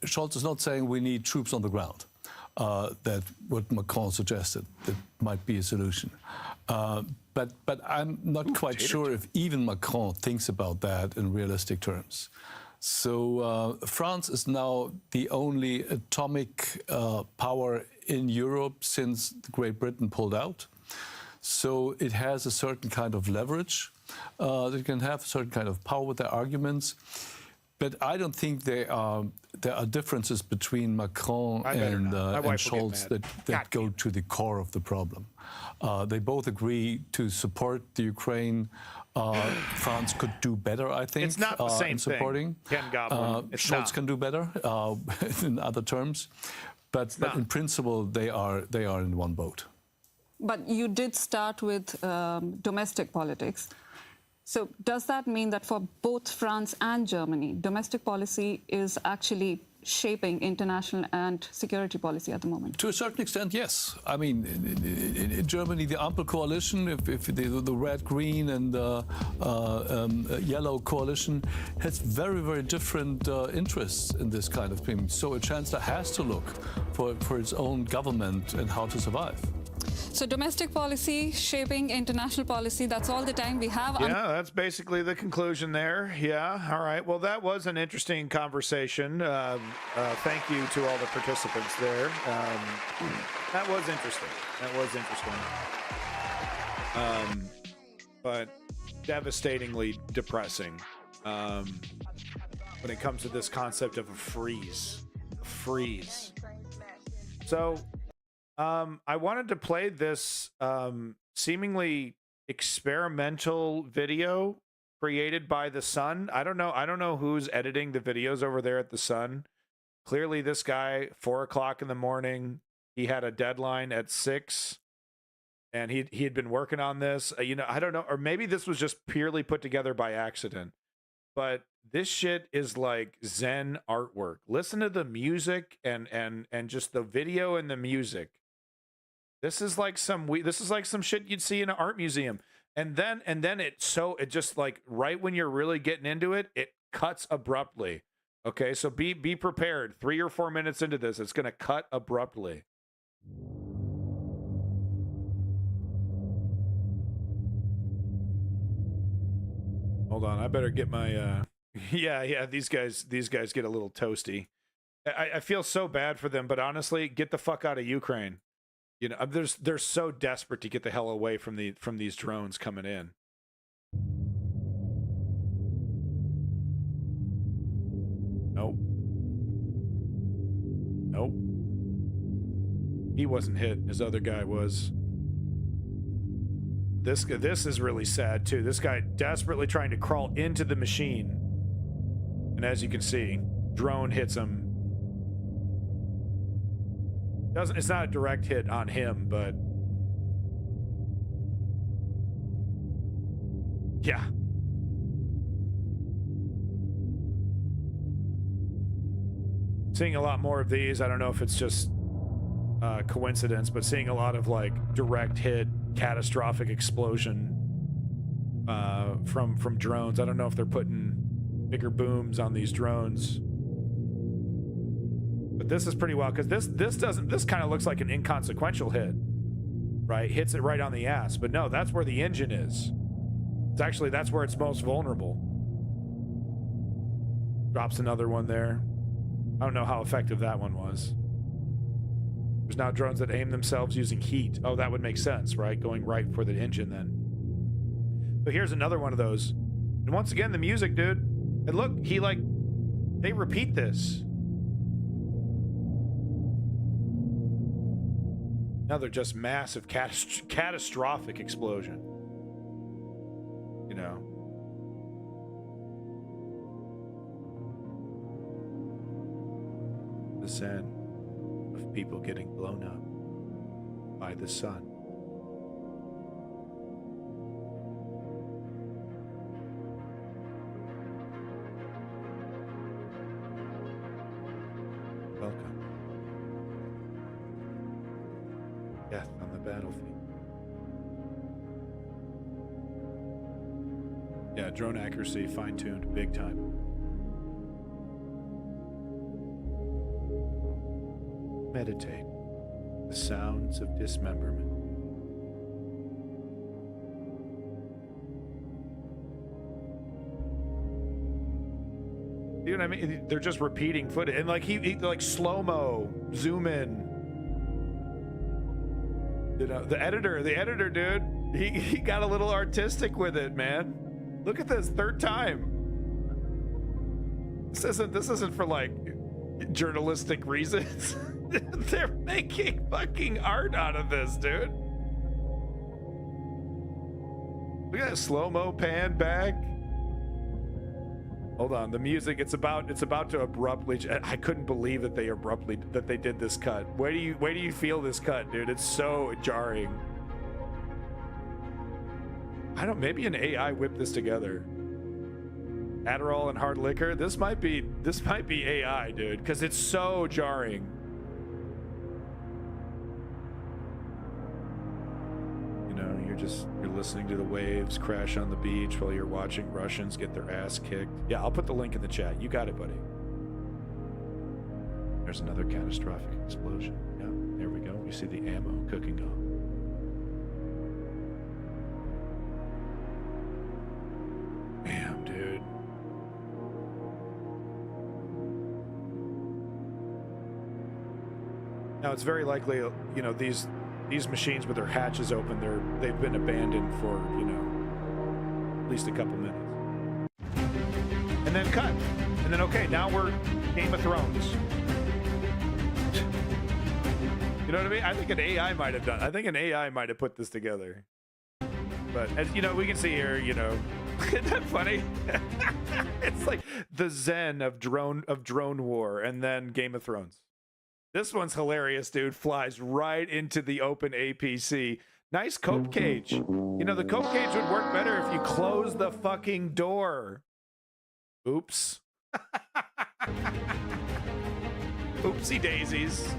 Scholz is not saying we need troops on the ground. That what Macron suggested, that might be a solution. But I'm not quite sure if even Macron thinks about that in realistic terms. So France is now the only atomic power in Europe since Great Britain pulled out. So it has a certain kind of leverage. They can have a certain kind of power with their arguments. But I don't think there are differences between Macron and Scholz that go to the core of the problem. They both agree to support the Ukraine. France could do better, I think. It's not the same in supporting. thing. Ken Goblin. Scholz can do better in other terms, but in principle they are in one boat. But you did start with domestic politics. So does that mean that for both France and Germany, domestic policy is actually shaping international and security policy at the moment? To a certain extent, yes. I mean, in Germany, the Ampel coalition, if the red, green, and yellow coalition has very, very different interests in this kind of thing. So a chancellor has to look for its own government and how to survive. So domestic policy shaping international policy, that's all the time we have. Yeah, that's basically the conclusion there. Yeah, all right. Well, that was an interesting conversation. Thank you to all the participants there. That was interesting. But devastatingly depressing when it comes to this concept of a freeze. So I wanted to play this seemingly experimental video created by The Sun. I don't know who's editing the videos over there at The Sun. Clearly this guy, 4 o'clock in the morning, he had a deadline at 6 and he had been working on this. I don't know, or maybe this was just purely put together by accident. But this shit is like Zen artwork. Listen to the music and just the video and the music. This is like some shit you'd see in an art museum. And then it just like right when you're really getting into it, it cuts abruptly. Okay, so be prepared. 3 or 4 minutes into this, it's gonna cut abruptly. Hold on, I better get my yeah, these guys get a little toasty. I feel so bad for them, but honestly, get the fuck out of Ukraine. They're so desperate to get the hell away from these drones coming in. Nope. He wasn't hit. His other guy was. This is really sad too. This guy desperately trying to crawl into the machine, and as you can see, drone hits him. It's not a direct hit on him, but yeah. Seeing a lot more of these. I don't know if it's just coincidence, but seeing a lot of like direct hit, catastrophic explosion from drones. I don't know if they're putting bigger booms on these drones. But this is pretty wild because this kind of looks like an inconsequential hit, right? Hits it right on the ass, but no, that's where the engine is. That's where it's most vulnerable. Drops another one there. I don't know how effective that one was. There's now drones that aim themselves using heat. Oh, that would make sense, right? Going right for the engine then. But here's another one of those. And once again, the music, dude. And look, they repeat this. Another just massive catastrophic explosion. The Zen of of people getting blown up by the sun. Welcome. Death on the battlefield. Yeah, drone accuracy fine-tuned big time. Meditate. The sounds of dismemberment. You know what I mean? They're just repeating footage, and like he like slow-mo, zoom in. You know, the editor, dude, he got a little artistic with it, man. Look at this, third time. This isn't for like journalistic reasons. They're making fucking art out of this, dude. Look at that slow-mo pan back. Hold on, the music, it's about to abruptly, I couldn't believe that they did this cut. Where do you feel this cut, dude? It's so jarring. Maybe an AI whipped this together. Adderall and hard liquor. This might be AI, dude, because it's so jarring. You know, you're listening to the waves crash on the beach while you're watching Russians get their ass kicked. Yeah, I'll put the link in the chat. You got it, buddy. There's another catastrophic explosion. Yeah, there we go. We see the ammo cooking off. Damn, dude. Now it's very likely, you know, these machines with their hatches open, they've been abandoned for, you know, at least a couple minutes. And then cut. And then okay, now we're Game of Thrones. You know what I mean? I think an AI might have put this together. But as you know, we can see here, you know, isn't that funny? It's like the Zen of drone war, and then Game of Thrones. This one's hilarious, dude. Flies right into the open APC. Nice cope cage. You know, the cope cage would work better if you close the fucking door. Oops. Oopsie daisies.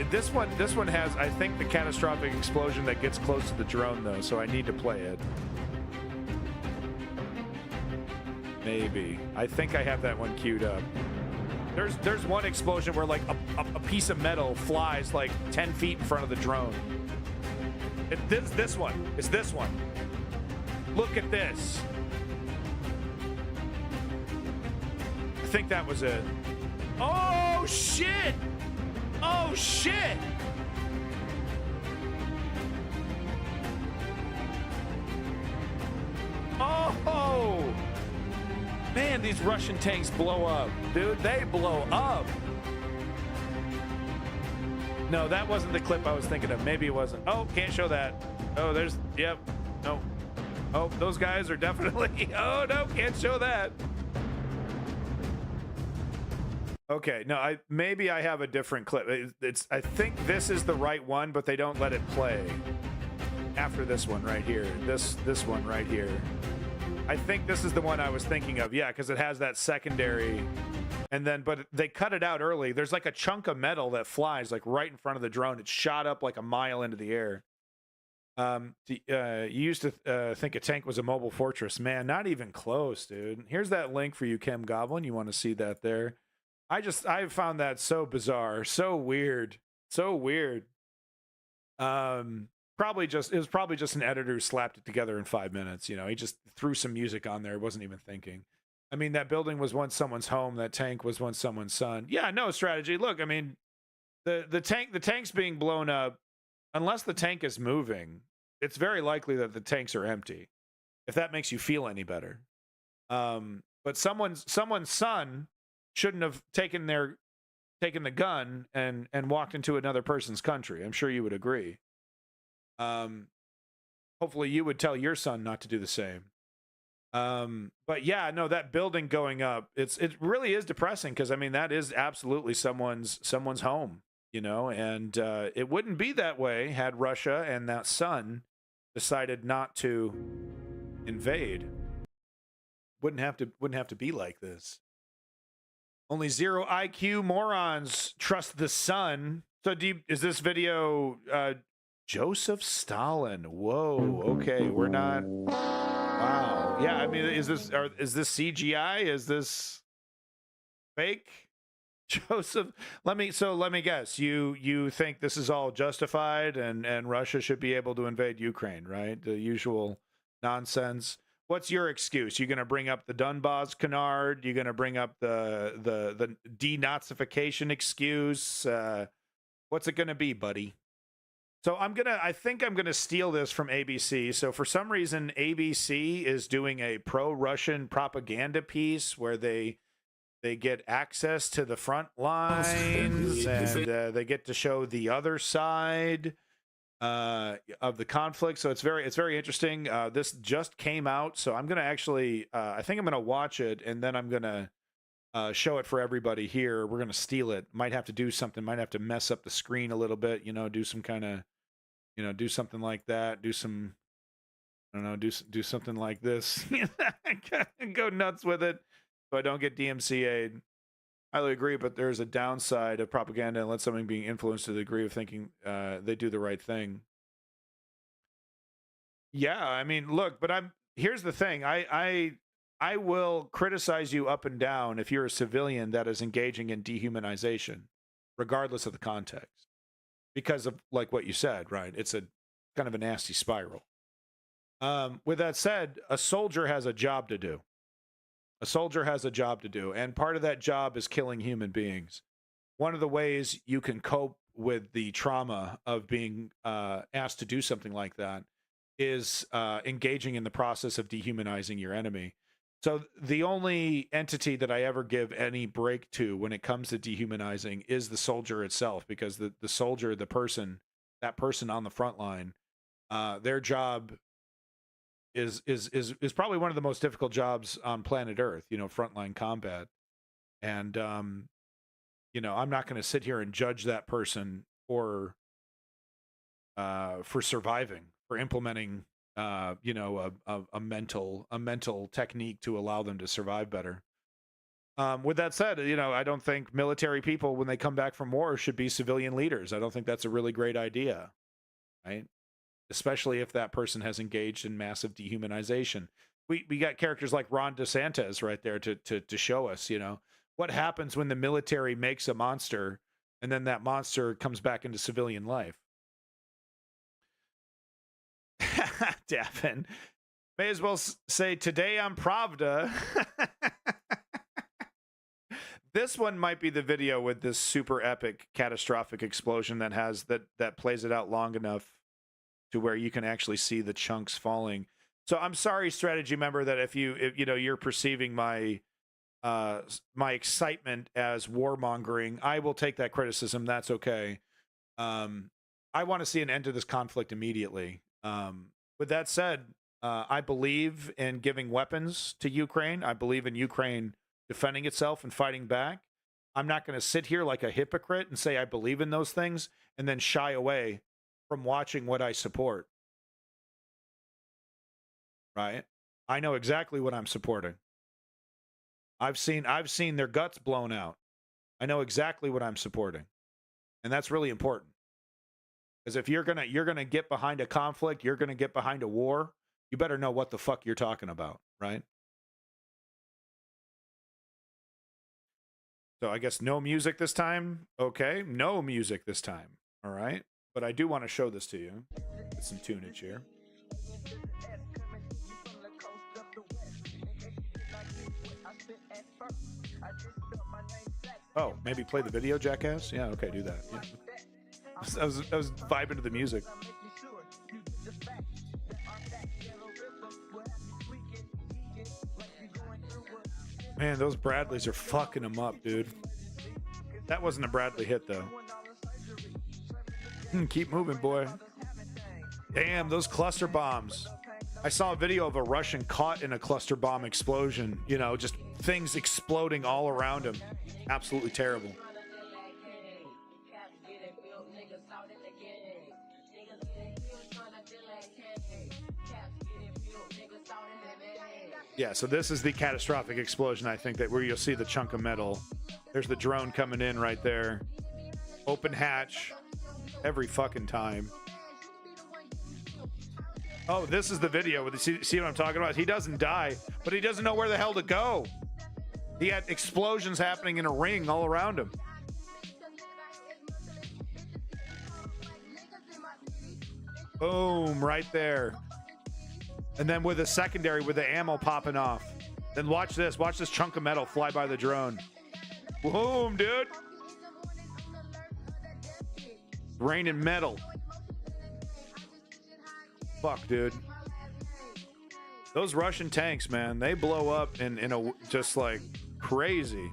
This one has, I think, the catastrophic explosion that gets close to the drone, though, so I need to play it. Maybe. I think I have that one queued up. There's one explosion where like a piece of metal flies like 10 feet in front of the drone. This one. It's this one. Look at this. I think that was it. Oh shit! Oh shit! Oh! Man, these Russian tanks blow up. Dude, they blow up. No, that wasn't the clip I was thinking of. Maybe it wasn't. Oh, can't show that. Oh, yep. No. Oh, those guys are definitely, oh no, can't show that. Okay, no, maybe I have a different clip. I think this is the right one, but they don't let it play after this one right here. This one right here. I think this is the one I was thinking of. Yeah, because it has that secondary, and then, but they cut it out early. There's like a chunk of metal that flies like right in front of the drone. It's shot up like a mile into the air. You used to think a tank was a mobile fortress. Man, not even close, dude. Here's that link for you, Kim Goblin. You want to see that there? I found that so bizarre, so weird, so weird. It was probably just an editor who slapped it together in 5 minutes. You know, he just threw some music on there. Wasn't even thinking. I mean, that building was once someone's home. That tank was once someone's son. Yeah, no strategy. Look, I mean, the tank's being blown up. Unless the tank is moving, it's very likely that the tanks are empty. If that makes you feel any better. But someone's son shouldn't have taken the gun and walked into another person's country. I'm sure you would agree. Hopefully you would tell your son not to do the same. But yeah, no, that building going up, it really is depressing, because I mean, that is absolutely someone's home. you know, and it wouldn't be that way had Russia and that son decided not to invade. Wouldn't have to be like this. Only 0 IQ morons trust the sun. So is this video Joseph Stalin? Whoa, okay, we're not. Wow. Yeah, I mean, is this CGI? Is this fake? Joseph, let me guess. You think this is all justified and Russia should be able to invade Ukraine, right? The usual nonsense. What's your excuse? You going to bring up the Donbas canard? You going to bring up the denazification excuse? What's it going to be, buddy? So I think I'm going to steal this from ABC. So for some reason, ABC is doing a pro-Russian propaganda piece where they get access to the front lines and they get to show the other side of the conflict. So it's very interesting. This just came out, so I'm going to actually, I think I'm going to watch it, and then I'm going to show it for everybody here. We're going to steal it. Might have to do something. Might have to mess up the screen a little bit, you know, do some kind of, you know, do something like that. Do some, I don't know, do something like this. Go nuts with it so I don't get DMCA'd. I highly agree, but there's a downside of propaganda and let something being influenced to the degree of thinking they do the right thing. Yeah, I mean, look, but here's the thing. I will criticize you up and down if you're a civilian that is engaging in dehumanization, regardless of the context, because of like what you said, right? It's a kind of a nasty spiral. With that said, a soldier has a job to do. A soldier has a job to do, and part of that job is killing human beings. One of the ways you can cope with the trauma of being asked to do something like that is engaging in the process of dehumanizing your enemy. So the only entity that I ever give any break to when it comes to dehumanizing is the soldier itself, because the soldier, that person on the front line, their job is probably one of the most difficult jobs on planet Earth, you know, frontline combat. And, you know, I'm not going to sit here and judge that person for surviving, for implementing, you know, a mental technique to allow them to survive better. With that said, you know, I don't think military people, when they come back from war, should be civilian leaders. I don't think that's a really great idea, right? Especially if that person has engaged in massive dehumanization. We got characters like Ron DeSantis right there to show us, you know, what happens when the military makes a monster and then that monster comes back into civilian life. Davin, may as well say today on Pravda. This one might be the video with this super epic catastrophic explosion that plays it out long enough to where you can actually see the chunks falling. So I'm sorry, strategy member, that if you know, you're perceiving my my excitement as warmongering, I will take that criticism. That's okay. I want to see an end to this conflict immediately. With that said, I believe in giving weapons to Ukraine. I believe in Ukraine defending itself and fighting back. I'm not going to sit here like a hypocrite and say I believe in those things and then shy away from watching what I support. Right? I know exactly what I'm supporting. I've seen their guts blown out. I know exactly what I'm supporting. And that's really important. Because if you're gonna get behind a conflict, you're gonna get behind a war, you better know what the fuck you're talking about, right? So I guess no music this time. Okay, no music this time. All right. But I do want to show this to you. Get some tunage here. Oh, maybe play the video, jackass? Yeah, okay, do that. Yeah. I was vibing to the music. Man, those Bradleys are fucking them up, dude. That wasn't a Bradley hit, though. Keep moving, boy. Damn, those cluster bombs. I saw a video of a Russian caught in a cluster bomb explosion. You know, just things exploding all around him. Absolutely terrible. Yeah, so this is the catastrophic explosion, I think, that where you'll see the chunk of metal. There's the drone coming in right there. Open hatch every fucking time. Oh, this is the video. See what I'm talking about? He doesn't die, but he doesn't know where the hell to go. He had explosions happening in a ring all around him. Boom, right there. And then with a secondary with the ammo popping off. Then watch this. Watch this chunk of metal fly by the drone. Boom, dude. Raining metal. Fuck, dude. Those Russian tanks, man, they blow up in a just like crazy.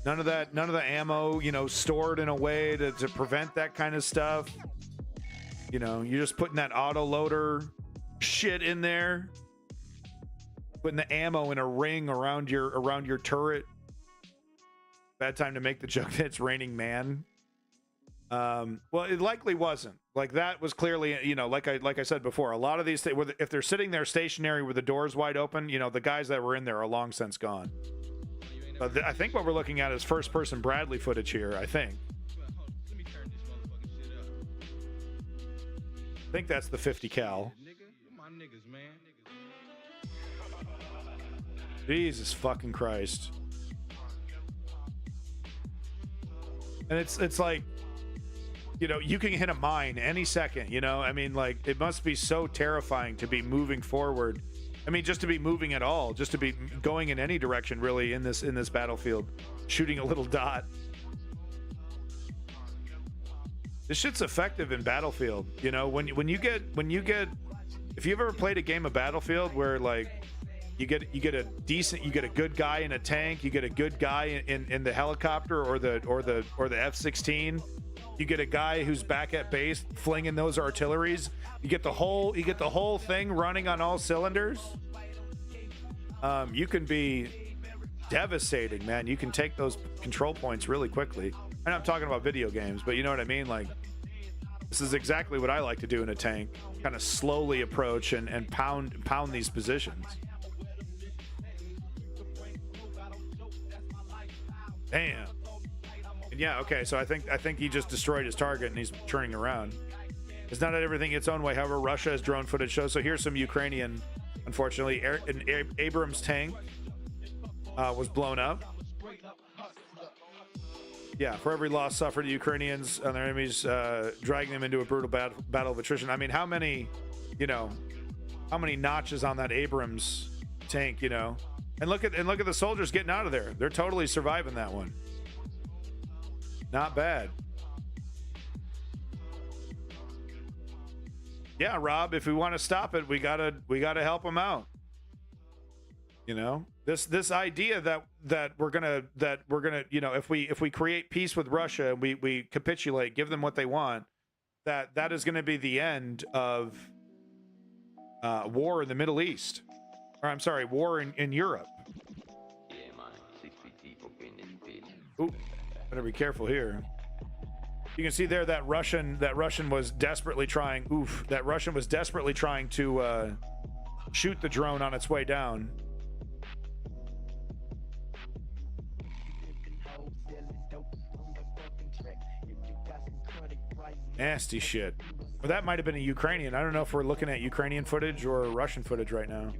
None of the ammo, you know, stored in a way to prevent that kind of stuff. You know, you're just putting that auto loader shit in there, putting the ammo in a ring around your turret. Bad time to make the joke that it's raining man. Well, it likely wasn't. Like that was clearly, you know, like I said before, a lot of these things, if they're sitting there stationary with the doors wide open, you know, the guys that were in there are long since gone. But I think what we're looking at is first-person Bradley footage here. I think that's the 50 cal. Jesus fucking Christ. And it's like, you know, you can hit a mine any second, you know? I mean, like, it must be so terrifying to be moving forward. I mean, just to be moving at all, just to be going in any direction, really, in this battlefield, shooting a little dot. This shit's effective in Battlefield. You know, when you get, if you've ever played a game of Battlefield where like you get a good guy in a tank, you get a good guy in the helicopter or the F-16, you get a guy who's back at base flinging those artilleries, you get the whole thing running on all cylinders. You can be devastating, man. You can take those control points really quickly. And I'm talking about video games, but you know what I mean? Like, this is exactly what I like to do in a tank. Kind of slowly approach and pound these positions. Damn. And yeah, okay, so I think he just destroyed his target and he's turning around. It's not everything its own way. However, Russia has drone footage shows. So here's some Ukrainian, unfortunately, an Abrams tank was blown up. Yeah, for every loss suffered, the Ukrainians and their enemies dragging them into a brutal battle of attrition. I mean, how many notches on that Abrams tank, you know? And look at the soldiers getting out of there. They're totally surviving that one. Not bad. Yeah, Rob, if we want to stop it, we gotta help them out. You know, this idea that we're gonna, you know, if we create peace with Russia, we capitulate, give them what they want, that is going to be the end of war in the Middle East, or I'm sorry, war in Europe. Ooh, better be careful here. You can see there that Russian was desperately trying. That Russian was desperately trying to shoot the drone on its way down. Nasty shit. Well, that might have been a Ukrainian. I don't know if we're looking at Ukrainian footage or Russian footage right now.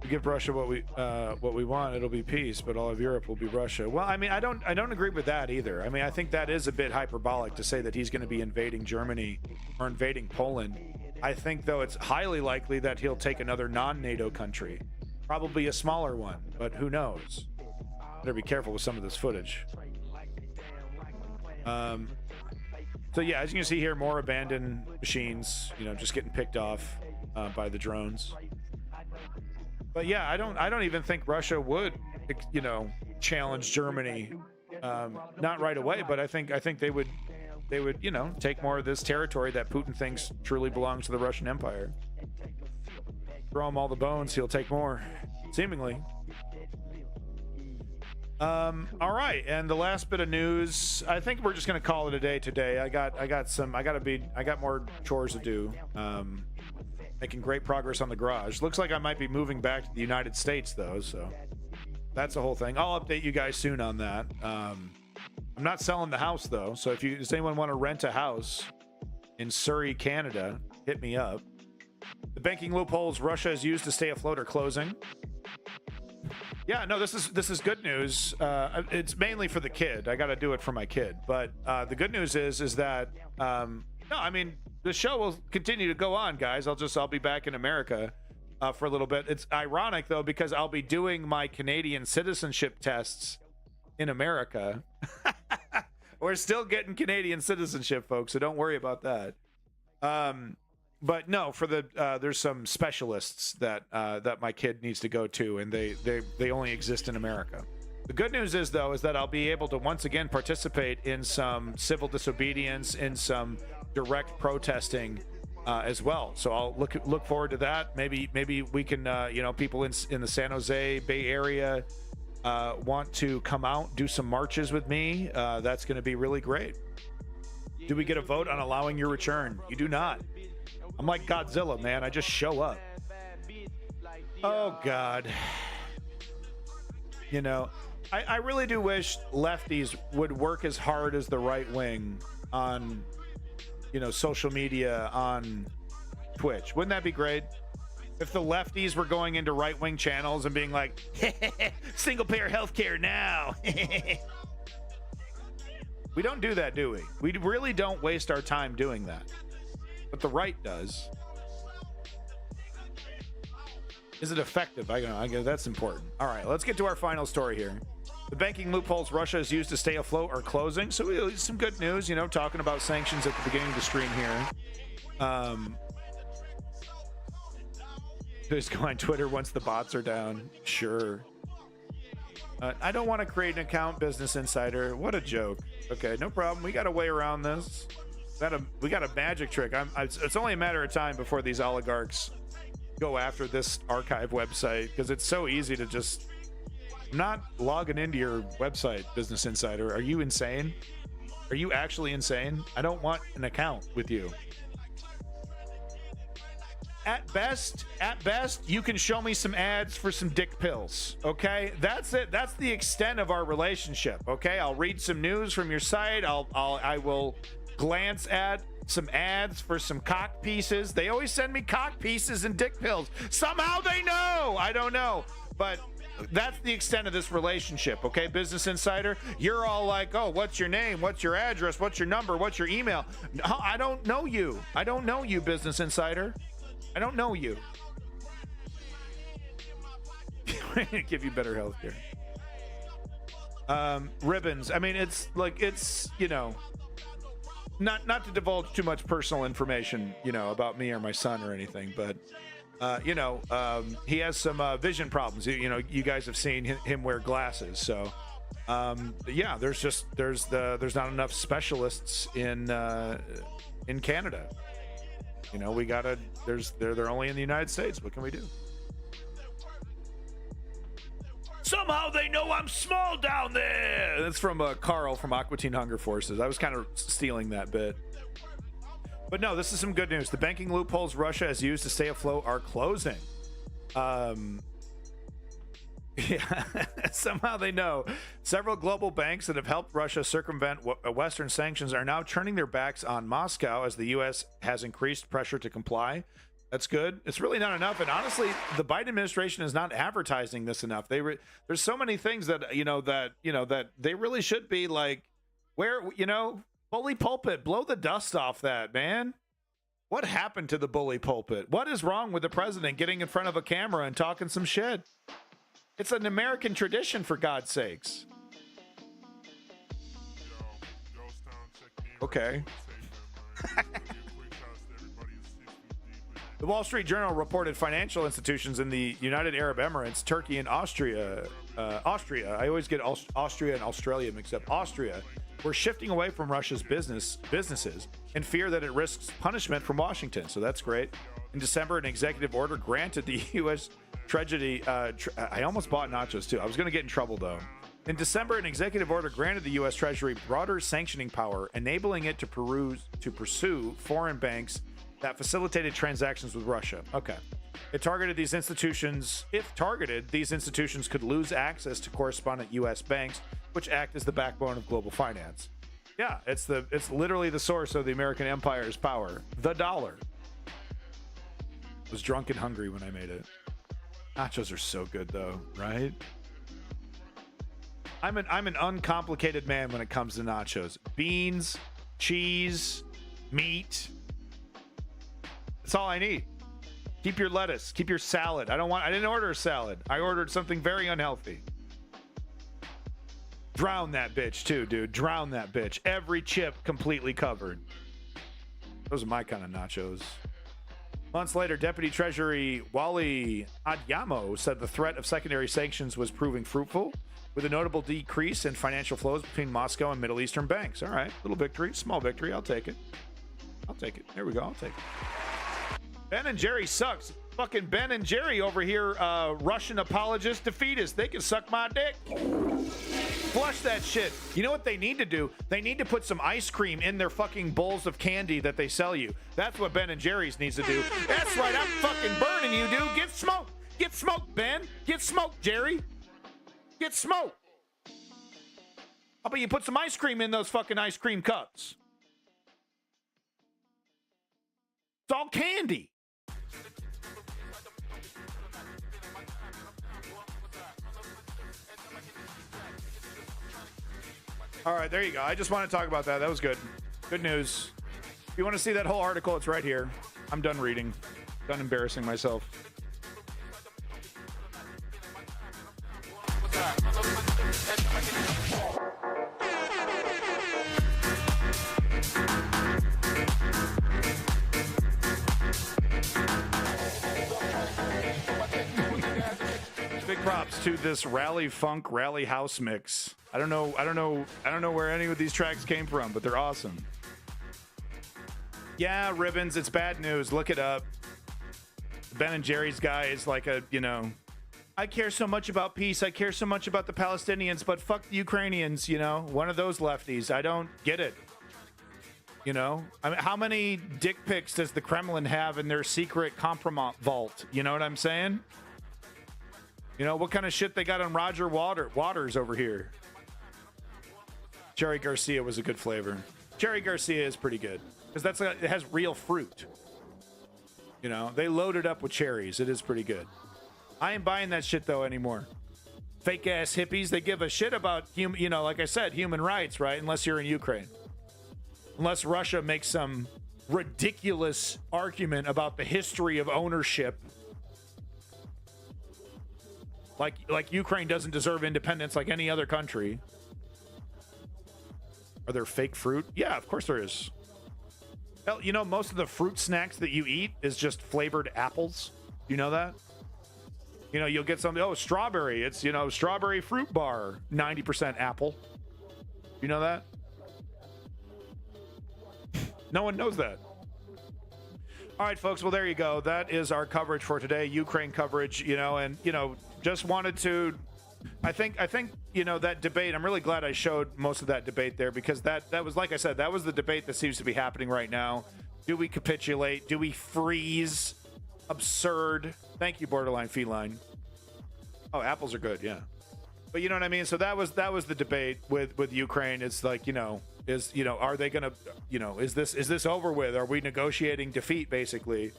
We give Russia what we want, it'll be peace, but all of Europe will be Russia. Well, I mean, I don't agree with that either. I mean, I think that is a bit hyperbolic to say that he's going to be invading Germany or invading Poland. I think, though, it's highly likely that he'll take another non-NATO country. Probably a smaller one, but who knows? Better be careful with some of this footage. So yeah, as you can see here, more abandoned machines, you know, just getting picked off by the drones. But yeah, I don't even think Russia would, you know, challenge Germany. Not right away, but I think they would, you know, take more of this territory that Putin thinks truly belongs to the Russian Empire. Throw him all the bones, he'll take more, seemingly. All right, and the last bit of news, I think we're just gonna call it a day today. I got more chores to do. Making great progress on the garage. Looks like I might be moving back to the United States though, so that's the whole thing. I'll update you guys soon on that. I'm not selling the house though, so does anyone want to rent a house in Surrey, Canada, hit me up. The banking loopholes Russia has used to stay afloat are closing. Yeah, no, this is good news. It's mainly for the kid. I got to do it for my kid. But the good news is that no, I mean the show will continue to go on, guys. I'll be back in America for a little bit. It's ironic though because I'll be doing my Canadian citizenship tests in America. We're still getting Canadian citizenship, folks, so don't worry about that. But no, for there's some specialists that my kid needs to go to, and they only exist in America. The good news is though is that I'll be able to once again participate in some civil disobedience, in some direct protesting as well. So I'll look forward to that. Maybe we can people in the San Jose Bay Area want to come out, do some marches with me. That's going to be really great. Do we get a vote on allowing your return? You do not. I'm like Godzilla, man. I just show up. Oh, God. You know, I really do wish lefties would work as hard as the right wing on, social media, on Twitch. Wouldn't that be great? If the lefties were going into right-wing channels and being like, single-payer healthcare now. We don't do that, do we? We really don't waste our time doing that. But the right does. Is it effective? I guess that's important. All right, let's get to our final story here. The banking loopholes Russia has used to stay afloat are closing. So some good news, talking about sanctions at the beginning of the stream here. Just go on Twitter once the bots are down. Sure. I don't want to create an account, Business Insider. What a joke. Okay, no problem. We got a way around this. We got a magic trick. It's only a matter of time before these oligarchs go after this archive website because it's so easy to just not logging into your website, Business Insider. Are you insane? Are you actually insane? I don't want an account with you. At best, you can show me some ads for some dick pills, okay? That's it. That's the extent of our relationship, okay? I'll read some news from your site. I will glance at some ads for some cock pieces. They always send me cock pieces and dick pills. Somehow they know. I don't know. But that's the extent of this relationship, okay, Business Insider? You're all like, oh, what's your name? What's your address? What's your number? What's your email? I don't know you. I don't know you, Business Insider. I don't know you. Give you better health care. Ribbons. I mean, it's not to divulge too much personal information, about me or my son or anything, but he has some vision problems. You guys have seen him wear glasses, so yeah, there's not enough specialists in Canada. They're only in the United States. What can we do? Somehow they know I'm small down there. That's from Carl from Aqua Teen Hunger Forces. I was kind of stealing that bit. But no, this is some good news. The banking loopholes Russia has used to stay afloat are closing. Yeah, somehow they know. Several global banks that have helped Russia circumvent Western sanctions are now turning their backs on Moscow as the U.S. has increased pressure to comply. That's good. It's really not enough. And honestly, the Biden administration is not advertising this enough. There's so many things that they really should be like, bully pulpit, blow the dust off that, man. What happened to the bully pulpit? What is wrong with the president getting in front of a camera and talking some shit? It's an American tradition, for God's sakes. Okay. The Wall Street Journal reported financial institutions in the United Arab Emirates, Turkey, and Austria. I always get Austria and Australia mixed up. Austria were shifting away from Russia's businesses in fear that it risks punishment from Washington. So that's great. In December, an executive order granted the U.S. Treasury. I almost bought nachos too. I was going to get in trouble though. In December, an executive order granted the U.S. Treasury broader sanctioning power, enabling it to pursue foreign banks that facilitated transactions with Russia. Okay. It targeted these institutions. If targeted, these institutions could lose access to correspondent U.S. banks, which act as the backbone of global finance. Yeah, it's literally the source of the American empire's power. The dollar. I was drunk and hungry when I made it. Nachos are so good, though, right? I'm an uncomplicated man when it comes to nachos. Beans, cheese, meat. That's all I need. Keep your lettuce. Keep your salad. I didn't order a salad. I ordered something very unhealthy. Drown that bitch too, dude. Drown that bitch. Every chip completely covered. Those are my kind of nachos. Months later, Deputy Treasury Wally Adeyemo said the threat of secondary sanctions was proving fruitful, with a notable decrease in financial flows between Moscow and Middle Eastern banks. All right, little victory, small victory. I'll take it. I'll take it. There we go. I'll take it. Ben and Jerry sucks. Fucking Ben and Jerry over here, Russian apologist, defeatist. They can suck my dick. Flush that shit. You know what they need to do? They need to put some ice cream in their fucking bowls of candy that they sell you. That's what Ben and Jerry's needs to do. That's right. I'm fucking burning you, dude. Get smoked. Get smoked, Ben. Get smoked, Jerry. Get smoked. How about you put some ice cream in those fucking ice cream cups? It's all candy. All right, there you go. I just want to talk about that. That was good. Good news. If you want to see that whole article, it's right here. I'm done reading. Done embarrassing myself. Big props to this Rally Funk Rally House mix. I don't know where any of these tracks came from, but they're awesome. Yeah, Ribbons, it's bad news. Look it up. Ben and Jerry's guy is like I care so much about peace. I care so much about the Palestinians, but fuck the Ukrainians, one of those lefties. I don't get it. I mean, how many dick pics does the Kremlin have in their secret compromat vault? You know what I'm saying? What kind of shit they got on Roger Waters over here? Cherry Garcia was a good flavor. Cherry Garcia is pretty good because it has real fruit. They load it up with cherries. It is pretty good. I ain't buying that shit though anymore. Fake ass hippies. They give a shit about like I said, human rights, right? Unless you're in Ukraine. Unless Russia makes some ridiculous argument about the history of ownership. Like Ukraine doesn't deserve independence like any other country. Are there fake fruit? Yeah, of course there is. Hell, most of the fruit snacks that you eat is just flavored apples. You know that? You'll get something, strawberry. It's, strawberry fruit bar, 90% apple. You know that? No one knows that. All right, folks. Well, there you go. That is our coverage for today. Ukraine coverage, just wanted to, I think, that debate, I'm really glad I showed most of that debate there because that was, like I said, that was the debate that seems to be happening right now. Do we capitulate? Do we freeze? Absurd. Thank you, Borderline Feline. Oh, apples are good. Yeah. But you know what I mean? So that was the debate with Ukraine. It's like, are they going to, is this over with? Are we negotiating defeat basically?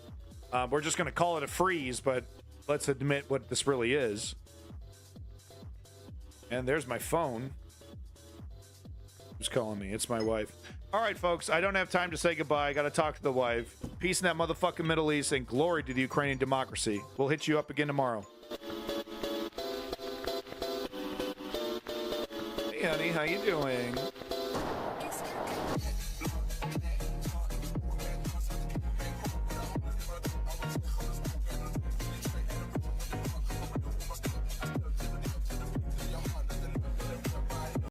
We're just going to call it a freeze, but let's admit what this really is. And there's my phone. Who's calling me? It's my wife. All right, folks, I don't have time to say goodbye. I got to talk to the wife. Peace in that motherfucking Middle East and glory to the Ukrainian democracy. We'll hit you up again tomorrow. Hey, honey, how you doing?